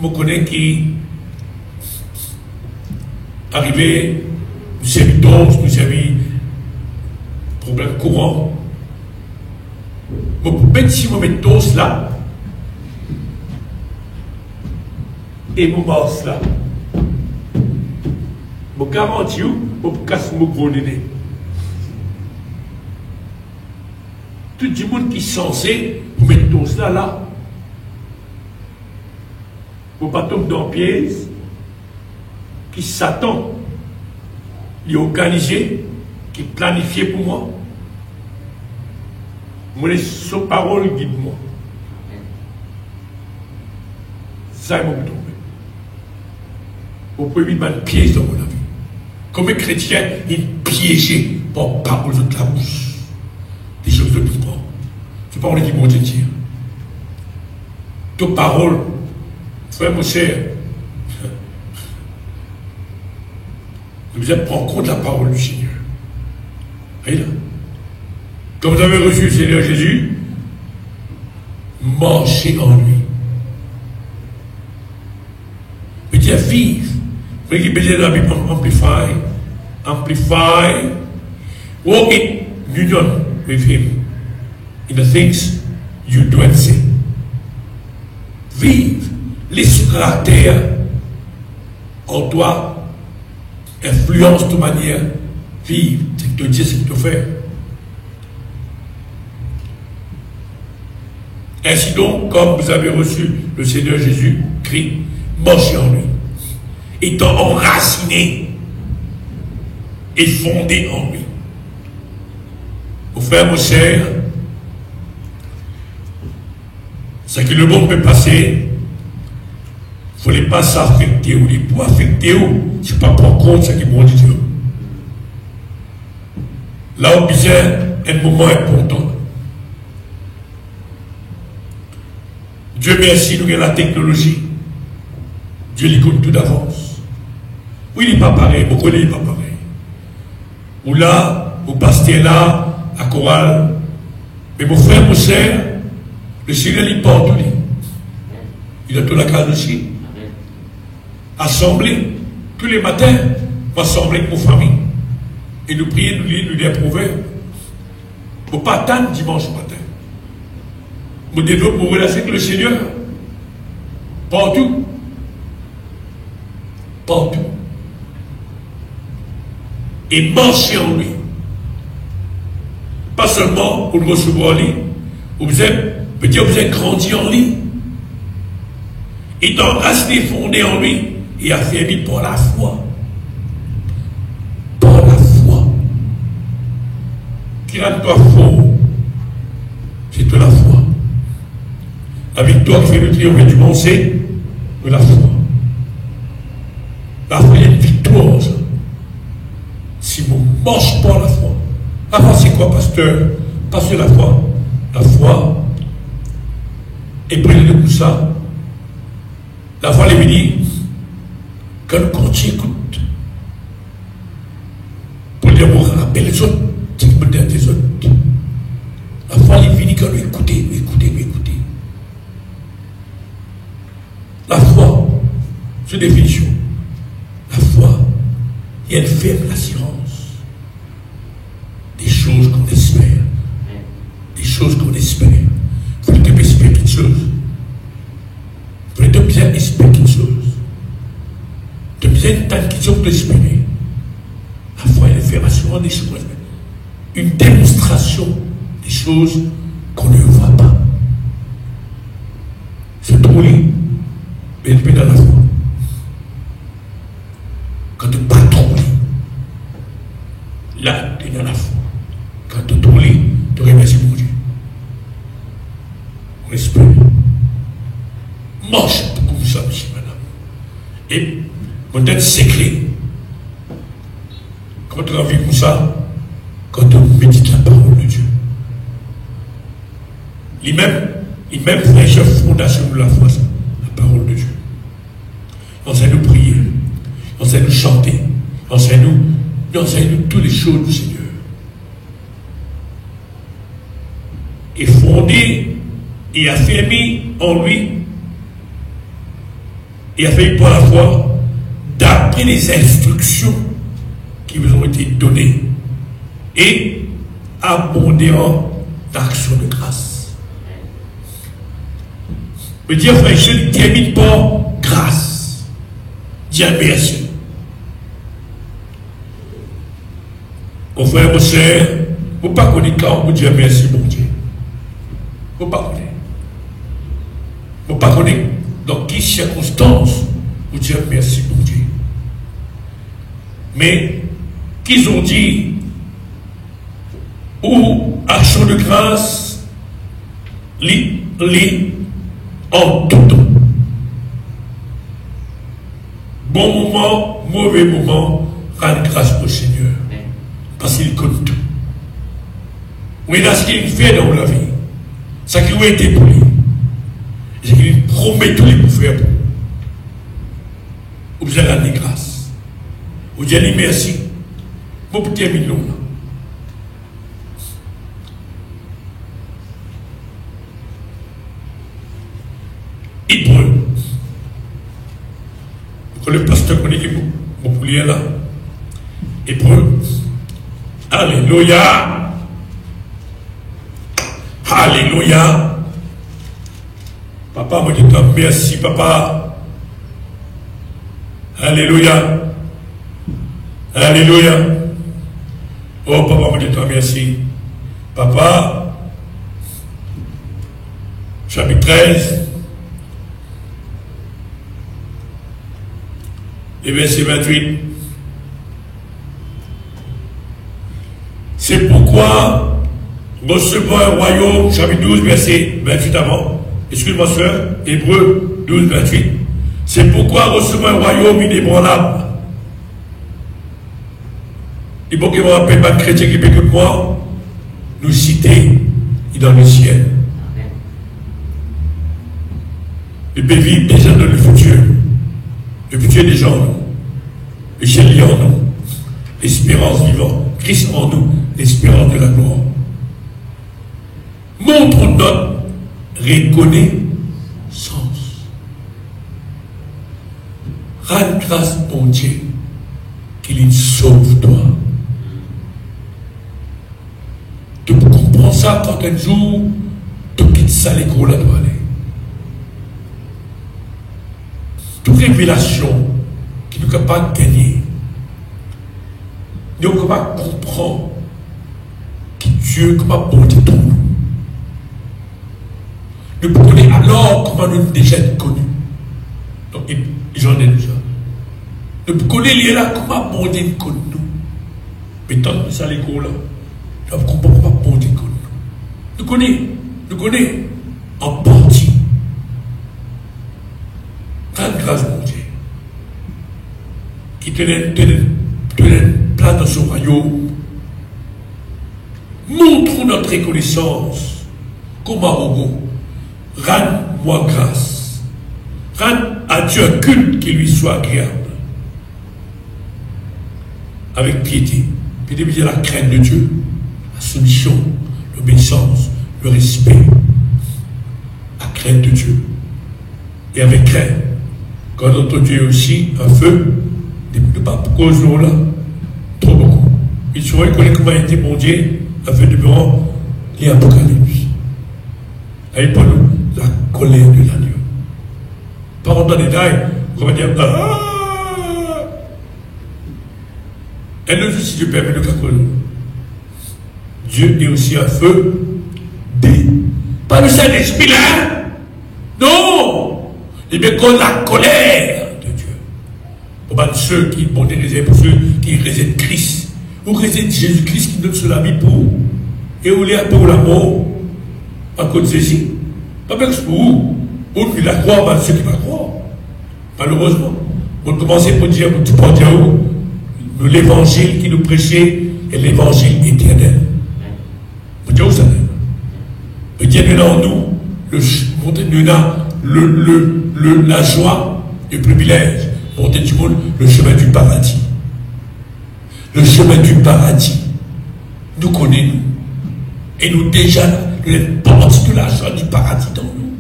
me connais qui arrivé, nous avons dose, nous avons problème courant. Mais si je mets dose là, et mon mars là, je garantis que je casse mon gros nez. Tout le monde qui est censé mettre dose là, là, pour ne pas tomber dans le piège, qui Satan, il est organisé, qui est planifié pour moi. Moi, son parole guide-moi. Ça, il m'a tombé. Vous pouvez mettre un piège dans mon avis. Comme un chrétien, il est piégé par parole de la bouche. Des choses de tout monde. C'est pas on qui vont te dire. Ta parole, frère mon cher, vous êtes prendre compte de la parole du Seigneur. Voyez là. Quand vous avez reçu le Seigneur Jésus, marchez en lui. Vous dites vive. Vous voyez qu'il peut dire dans la Bible, amplify, walk in union with him in the things you do and say. Vive. Laisse la terre en toi influence de manière vive. C'est que Dieu, c'est que tu fais. Ainsi donc, comme vous avez reçu le Seigneur Jésus-Christ, marchez en lui, étant enraciné et fondé en lui. Mon frère, mon cher, ce que le monde peut passer, il ne faut pas s'affecter ou les pour affecter ou je ne pas prendre compte de ce qui est bon de Dieu. Là, on besoin un moment important. Dieu merci, nous avons la technologie. Dieu l'écoute tout d'avance. Oui, il n'est pas pareil, vous connaissez, il n'est pas pareil. Ou là, vous passez là, à chorale. Mais mon frère, mon sœur, le Seigneur, il porte lui. Il a toute la case aussi. Assemblée, tous les matins, on assemblée avec nos familles. Et nous prions, nous lire proverbes. Il ne faut pas attendre dimanche matin. Nous développons nos relations avec le Seigneur. Partout. Partout. Et marcher en lui. Pas seulement pour le recevoir en lui. Vous êtes grandi en lui. Étant resté fondé en lui et affermi par la foi. Par la foi. Qui n'a pas faux. C'est de la foi. La victoire qui fait le triomphe du monde, c'est de la foi. La foi est une victoire, ça. Si vous ne marchez pas la foi. Avant, c'est quoi, pasteur? Parce que la foi est prise de tout ça. La foi, elle veut dire, quand nous continuons, écoute, pour dire, on rappelle les autres, c'est pour dire des autres. La foi, elle veut dire, quand nous écoutons. La foi, c'est définition. La foi, il y a une faible assurance des choses qu'on espère. Des choses qu'on espère. Il faut que espérer quelque chose. Il faut bien espérer quelque chose. De bien tant qu'ils ont espéré. La foi, il y a une faible assurance des choses. Une démonstration des choses qu'on ne voit pas. C'est trop libre. Mais il est dans la foi. Quand tu pas trop là, tu es dans la foi. Quand tu trop tu remercies mon Dieu. On espère. Marche beaucoup ça, monsieur, madame. Et mon tête secret. Quand tu as vu comme ça, quand tu médites la parole de Dieu. Il-même fraîcheur fondation de la foi, ça. Parole de Dieu. Enseigne-nous prier, enseigne-nous chanter, enseigne-nous toutes les choses du Seigneur. Et fondé et affermi en lui, et affermi par la foi, d'après les instructions qui vous ont été données, et abondant d'actions de grâce. Mais Dieu, frère, je ne termine pas grâce. Dieu merci. Mon frère, mon soeur, vous ne pas connaître quand vous Dieu merci, mon Dieu. Vous ne pas connaître. Vous ne pas connaître dans quelles circonstances vous Dieu merci, mon Dieu. Mais qu'ils ont dit, ou action de grâce, en tout temps. Bon moment, mauvais moment, rendre grâce au Seigneur. Parce qu'il connaît tout. Oui, là, ce qu'il fait dans la vie, ça qui lui a été pour lui. C'est qu'il promet tous les bouffées pour vous. Vous allez rendre grâce. Vous allez dire merci. Vous pouvez terminer là. Hébreu. Le pasteur connaît qui vous pouliez là. Hébreu. Alléluia. Alléluia. Papa, moi je te remercie, papa. Alléluia. Alléluia. Oh, papa, moi je te remercie. Papa, chapitre 13. Et verset 28. C'est pourquoi recevons un royaume, chapitre 12, verset 28 avant. Excuse-moi, soeur, Hébreu 12, 28. C'est pourquoi recevons un royaume inébranlable. Il faut que vous rappelez pas de chrétien qui peut que moi, nous citer dans le ciel. Il peut vivre déjà dans le futur. Le futur des gens, le ciel en nous, l'espérance vivante, Christ en nous, l'espérance de la gloire. Montre notre reconnaissance. Rends grâce, mon Dieu, qu'il sauve toi. Tu comprends ça quand un jour, tu quittes ça l'école à toi aller. Toute révélation qui nous capable de gagner, nous sommes capables de comprendre que Dieu est capable de porter tout. Nous connaissons alors comment nous déjà connus. Donc, j'en ai déjà. Nous connaissons là comment porter une connu nous. Mais tant que ça l'école là, nous comprenons comment porter une connu nous. Nous connaissons en partie. Rends grâce mon Dieu, qui te donne place dans son royaume, montrons notre reconnaissance. Comme à Rogo, rends-moi grâce. Rends à Dieu un culte qui lui soit agréable. Avec piété. Piété veut dire la crainte de Dieu, la soumission, l'obéissance, le respect. La crainte de Dieu. Et avec crainte. Quand notre Dieu est aussi un feu, de pas cause là, trop beaucoup. Il se reconnaît comment a été mon Dieu, un feu de bureau, et Apocalypse. Et pas la colère de l'agneau. Pas rentrer dans les détails, on va dire, et ne si Dieu permet de calculer. Dieu est aussi un feu pas le Saint-Esprit là. Non! Il met comme la colère de Dieu. Pour ceux qui montent les pour ceux qui résident Christ. Ou résident Jésus-Christ qui donne sur la vie pour. Et où il est pour la mort. À cause de Jésus. Pas bien que c'est pour vous. Pour qui la croit, pas ceux qui la croient. Malheureusement. On commençait pour dire, tu peux dire où l'évangile qui nous prêchait est l'évangile éternel. Vous dites où ça est? Dieu nous en nous, la joie, le privilège, monter du monde, le chemin du paradis. Le chemin du paradis. Nous connaissons. Et nous déjà, nous sommes partis de la joie du paradis dans nous.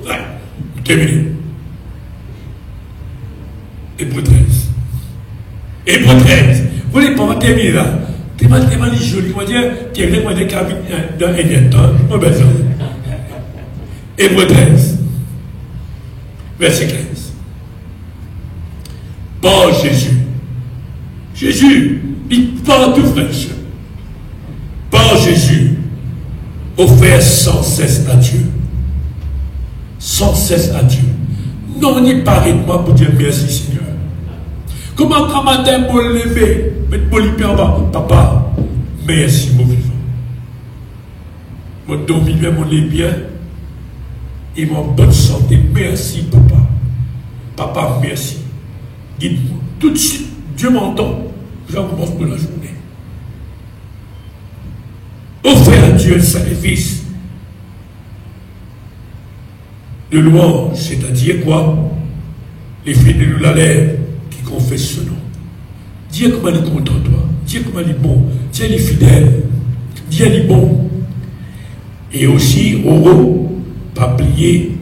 Ouais, terminé. Hébreux 13. Hébreux 13. Vous voulez pas terminer là? Tellement joli, on va dire, qui est vraiment des cabines dans un temps. On a besoin. Hébreux 13. Verset 15. Par Jésus. Jésus, il parle tout fraîche. Par Jésus, offert sans cesse à Dieu. Sans cesse à Dieu. Non, n'y parle moi pour dire merci Seigneur. Comment matin pour lever, mettre mon lit en bas, papa, merci mon vivant. Mon don vivant, mon lit bien, et mon bonne santé, merci papa. Papa, merci. Guide-moi. Tout de suite, Dieu m'entend, j'en commence pour la journée. Offrez à Dieu le sacrifice de louange, c'est-à-dire quoi? Les fruits de la lèvre qui confessent ce nom. Dieu comment il est content de toi. Dieu comment il est bon. Dieu il est fidèle. Dieu il est bon. Et aussi, pas plier,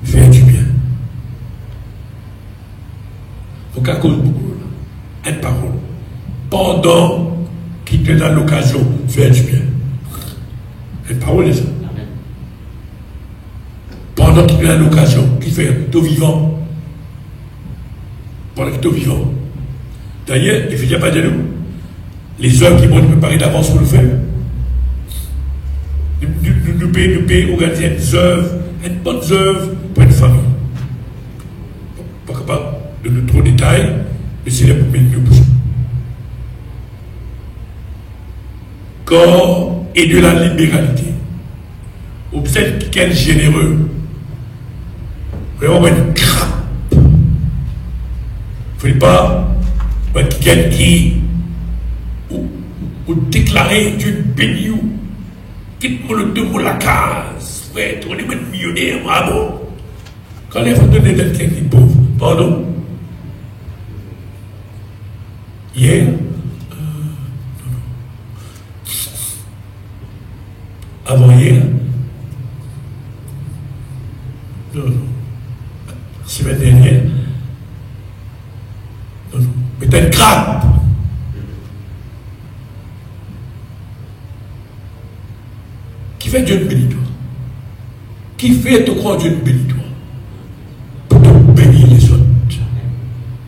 faire du bien. Faut qu'à cause beaucoup, une parole. Pendant qu'il te donne l'occasion, faire du bien. Une parole est ça. Pendant qu'il te donne l'occasion, qu'il fait tout vivant. Pendant qu'il est vivant. D'ailleurs, il ne fait pas de nous. Les œuvres qui vont nous préparer d'avance pour le faire. Nous payons organiser des œuvres, une bonne œuvre pour une famille. Pas capable de nous trop détails, mais c'est là pour mettre nos bouches. Corps et de la libéralité. Observe quel généreux. Vraiment une crainte. Il ne faut pas quelqu'un qui ou déclarer Dieu béni ou quitte-moi le deux mots la case. Frère, on est même millionnaire, bravo. Quand il faut donner quelqu'un qui est pauvre, pardon. Hier, avant-hier, semaine dernière, mais t'as une crainte. Qui fait Dieu béni toi? Qui fait te croire Dieu béni toi? Pour te bénir les autres.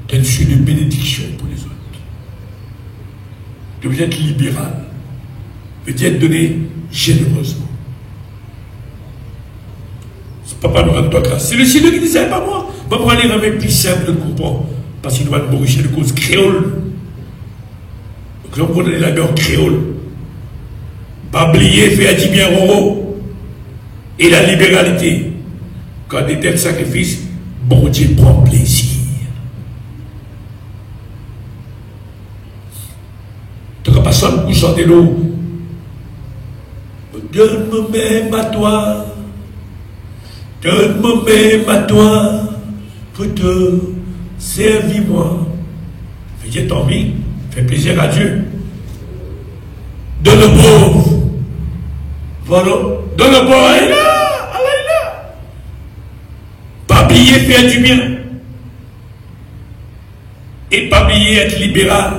Tu es une bénédiction pour les autres. Tu veux être libéral. Tu veux être donné généreusement. C'est pas nous rendre toi grâce. C'est le Seigneur qui disait, pas moi. Pas pour aller avec plus simple de comprendre. Parce qu'il doit être moricher de cause créole. Donc, je vais vous donner la meilleure créole. Pas oublier, faire 10 bien euros. Et la libéralité. Quand des tels sacrifices, bon Dieu prend plaisir. Tu vas passer un coup chanter l'eau. Donne-moi même à toi. Donne-moi même à toi. Pour te servir moi. Fais ton vie. Fais plaisir à Dieu. Donne le pauvre. Voilà. Donne le pauvre. Elle est là. Elle est là. Pas oublier faire du bien. Et pas oublier être libéral.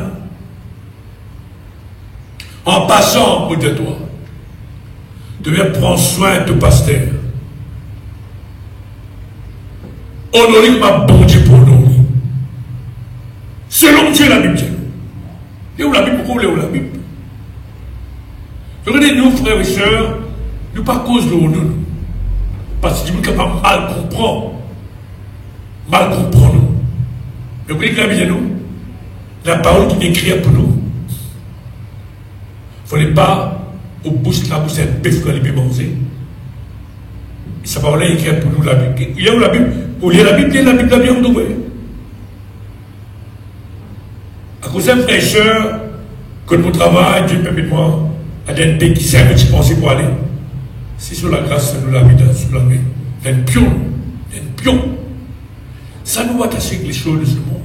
En passant auprès de toi. Tu devais prendre soin de ton pasteur. Honorer ma bon Dieu pour nous. Selon Dieu, la Bible dit. Et où la Bible? Pourquoi où la Bible? Regardez, nous, frères et sœurs, nous pas cause de nous. Parce que nous sommes capables de mal comprendre. Mal comprendre nous. Mais vous voyez que la Bible dit nous? La parole qui est écrite pour nous. Il ne fallait pas au bouche de la bouche être bœuf quand il est mangé. Sa parole est écrite pour nous, la Bible. Il y a où la Bible? Pour lire la Bible, la bien vous trouvez. À cause d'un frère et sœur, que mon travail, Dieu permet-moi, à des pays qui servent de penser pour aller. C'est sur la grâce, nous la vie, sur la vie. Il y a un pion. Ça nous attacher avec les choses de ce monde.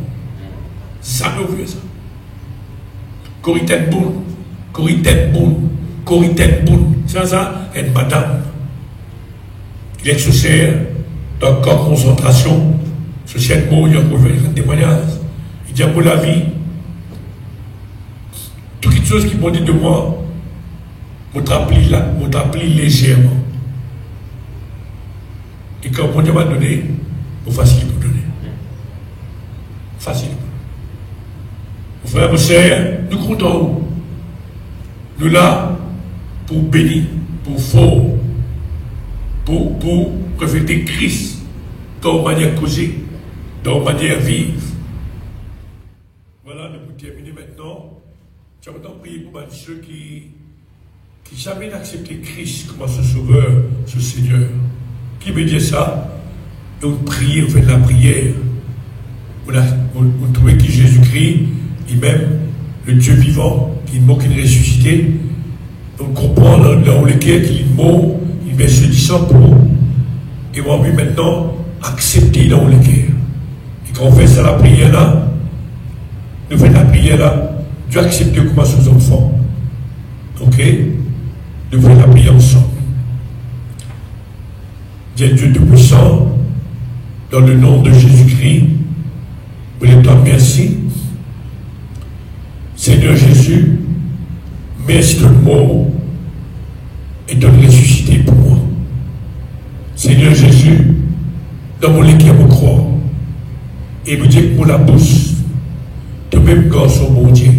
Ça nous veut ça. Corinthienne Boune. C'est ça, une madame. Il est social, dans le camp de concentration, socialement, il y a un témoignage. Il dit pour la vie, toutes les choses qui m'ont dit de moi, m'ont appelé légèrement. Et quand mon Dieu m'a donné, c'est facile pour donner. Facile. Mon frère, mon sœur, nous comptons. Nous là pour bénir, pour fort, pour refléter Christ dans la manière causée, dans la manière vivre. Voilà, nous pouvons terminer maintenant. J'aimerais prier pour ceux qui jamais accepté Christ comme son sauveur, son Seigneur. Qui veut dire ça? Et on prie, on fait de la prière. On trouve qui Jésus-Christ, lui-même, le Dieu vivant, qui est mort, qui est ressuscité. On comprend dans lequel il est mort, il met ce disciple pour nous. Et on va maintenant accepter dans lequel. Et quand on fait ça, la prière là, nous faisons la prière là, Dieu accepte comme ses enfants. Ok? Nous faisons la prière ensemble. Dieu Tout-Puissant, dans le nom de Jésus-Christ, vous les dire merci. Seigneur Jésus, merci de mort et de ressusciter pour moi. Seigneur Jésus, dans mon lit qui me croit, et vous dites pour la bouche, de même garçon, mon Dieu,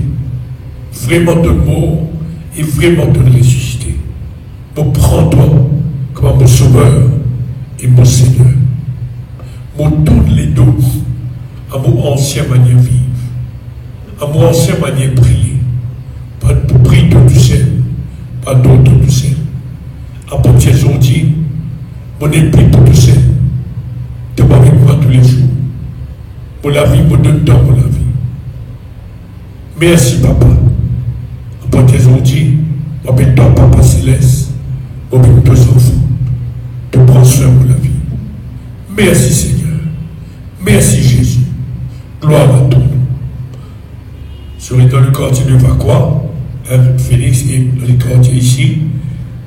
vraiment de mort et vraiment de ressusciter. Pour prends-toi comme mon sauveur et mon Seigneur. Mon tourne les dos à mon ancien manière vivre, à mon ancien manière prier, pas de prier tout seul, pas d'autre tout seul. À partir d'aujourd'hui, mon épée tout seul, de moi avec moi tous les jours. Pour la vie, pour donne temps pour la vie. Merci papa. À partir d'aujourd'hui, je m'appelle toi papa céleste, je m'appelle deux enfants, de prendre soin pour la vie. Merci Seigneur. Merci Jésus. Gloire à toi. Je serai dans le quartier de Vacua, Félix est dans les quartiers ici,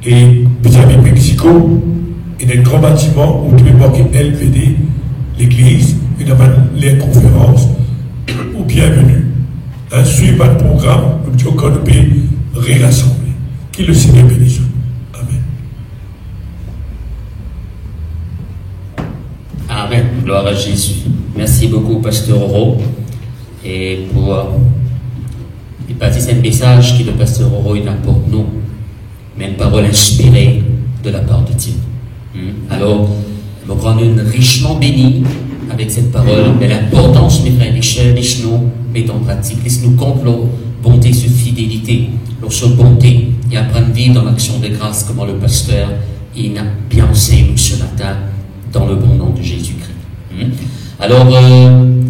et vis-à-vis Mexico, il y a un grand bâtiment où tu peux marquer LVD, l'église, et dans les conférences, ou bienvenue. Suivez le programme, nous disons qu'on peut réassembler. Qu'il le Seigneur bénisse. Amen. Amen. Gloire à Jésus. Merci beaucoup, Pasteur Oro. Et pour c'est un message que le Pasteur Oro apporte nous, mais une parole inspirée de la part de Dieu. Alors, nous prenons richement béni avec cette parole, mais l'importance, mes frères et sœurs, laissez-nous mettre en pratique, laissez-nous compte leur bonté, sur fidélité, leur bonté, et apprendre à vivre dans l'action de grâce, comme le pasteur il a bien enseigné ce matin, dans le bon nom de Jésus-Christ. Alors,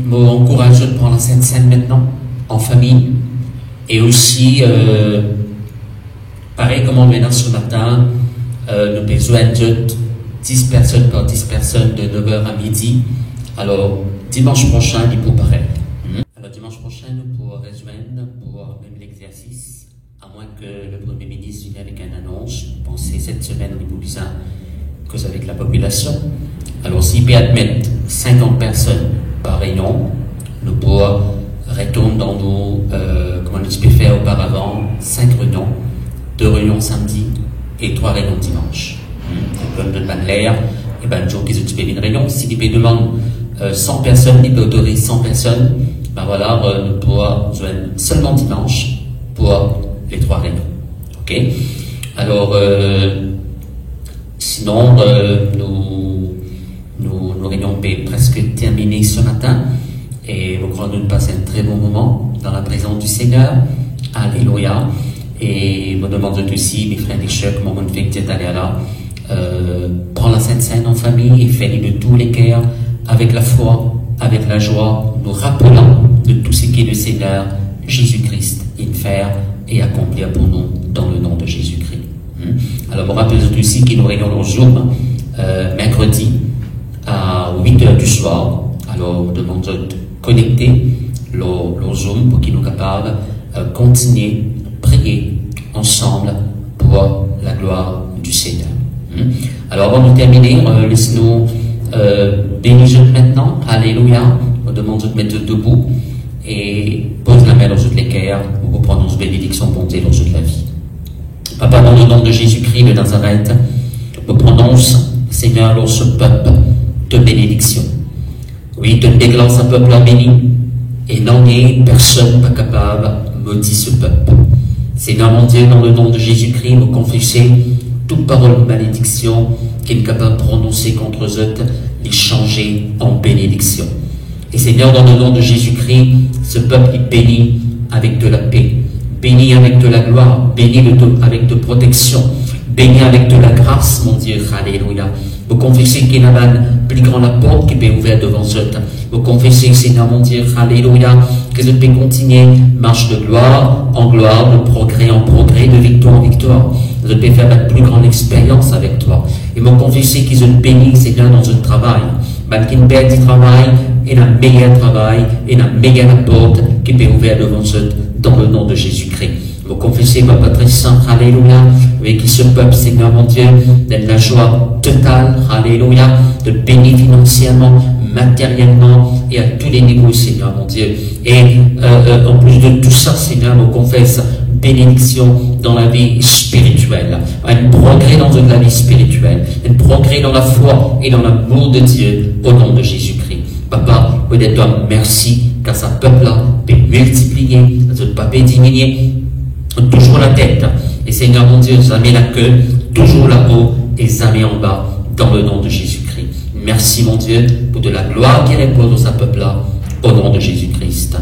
m'encourage de prendre la Sainte Seine maintenant, en famille, Et aussi, pareil comme on vient ce matin, nous besoin de 10 personnes par 10 personnes de 9h à midi. Alors, dimanche prochain, il faut pareil. Alors, dimanche prochain, nous pourrons rejoindre pour même l'exercice, à moins que le Premier ministre vienne avec une annonce. Pensez cette semaine, il faut plus ça cause avec la population. Alors, s'il peut admettre 50 personnes par réunion, nous pourrons retourner dans nos, comme on peut faire auparavant, 5 réunions, 2 réunions samedi et 3 réunions dimanche. Comme de l'air, et ben, le jour qu'ils ont une réunion, si ils demandent 100 personnes, ils peuvent autoriser 100 personnes, ben voilà, nous pourrons joindre seulement dimanche pour les 3 réunions. Ok? Alors, sinon, nos réunions peuvent presque terminer ce matin, et nous croyons nous passer un très bon moment dans la présence du Seigneur. Alléluia. Et je demande aussi, mes frères et sœurs, comment on fait que tu es allé là, prends la Sainte Seine en famille et fais-le de tous les cœurs, avec la foi, avec la joie, nous rappelant de tout ce qui est le Seigneur Jésus-Christ, il faire et accomplir pour nous dans le nom de Jésus-Christ. Alors, je rappelle aussi que nous réunions le Zoom mercredi à 8h du soir. Alors, je demande de connecter le Zoom pour qu'il nous capable continuer prier ensemble pour la gloire du Seigneur. Alors, avant de terminer, laissez-nous bénir maintenant. Alléluia. On demande de mettre debout et pose la main dans toutes les cœurs pour vous prononcer bénédiction bonté dans toute la vie. Papa, dans le nom de Jésus-Christ de Nazareth, je prononce, Seigneur, dans ce peuple de bénédiction. Oui, de déclare un peuple béni, et n'en est personne pas capable de maudire ce peuple. Seigneur mon Dieu, dans le nom de Jésus-Christ, nous confessons toute parole de malédiction qui est capable de prononcer contre eux, les changer en bénédiction. Et Seigneur, dans le nom de Jésus-Christ, ce peuple est béni avec de la paix, béni avec de la gloire, béni avec de protection, béni avec de la grâce, mon Dieu. Alléluia. Vous confessez qu'il y a un plus grand la porte qui peut ouvrir devant eux. Vous confessez, Seigneur mon Dieu, alléluia, que je peux continuer, marche de gloire en gloire, de progrès en progrès, de victoire en victoire. Je peux faire une plus grande expérience avec toi. Et vous confessez qu'ils ont béni, Seigneur, dans un travail. Même qu'il y ait du travail, et un meilleur travail, et une meilleure porte qui peut ouvrir devant eux, dans le nom de Jésus-Christ. Vous confessez, Papa très saint, alléluia, avec ce peuple, Seigneur mon Dieu, de la joie totale, alléluia, de bénir financièrement, matériellement, et à tous les niveaux, Seigneur mon Dieu. Et en plus de tout ça, Seigneur, nous confesse bénédiction dans la vie spirituelle, un progrès dans la vie spirituelle, un progrès dans la foi et dans l'amour de Dieu, au nom de Jésus-Christ. Papa, peut-être toi, merci, car ce peuple-là peut multiplier, ce peuple peut diminuer, toujours la tête. Et Seigneur mon Dieu, jamais la queue, toujours là-haut et jamais en bas, dans le nom de Jésus-Christ. Merci mon Dieu pour de la gloire qui repose dans ce peuple-là, au nom de Jésus-Christ.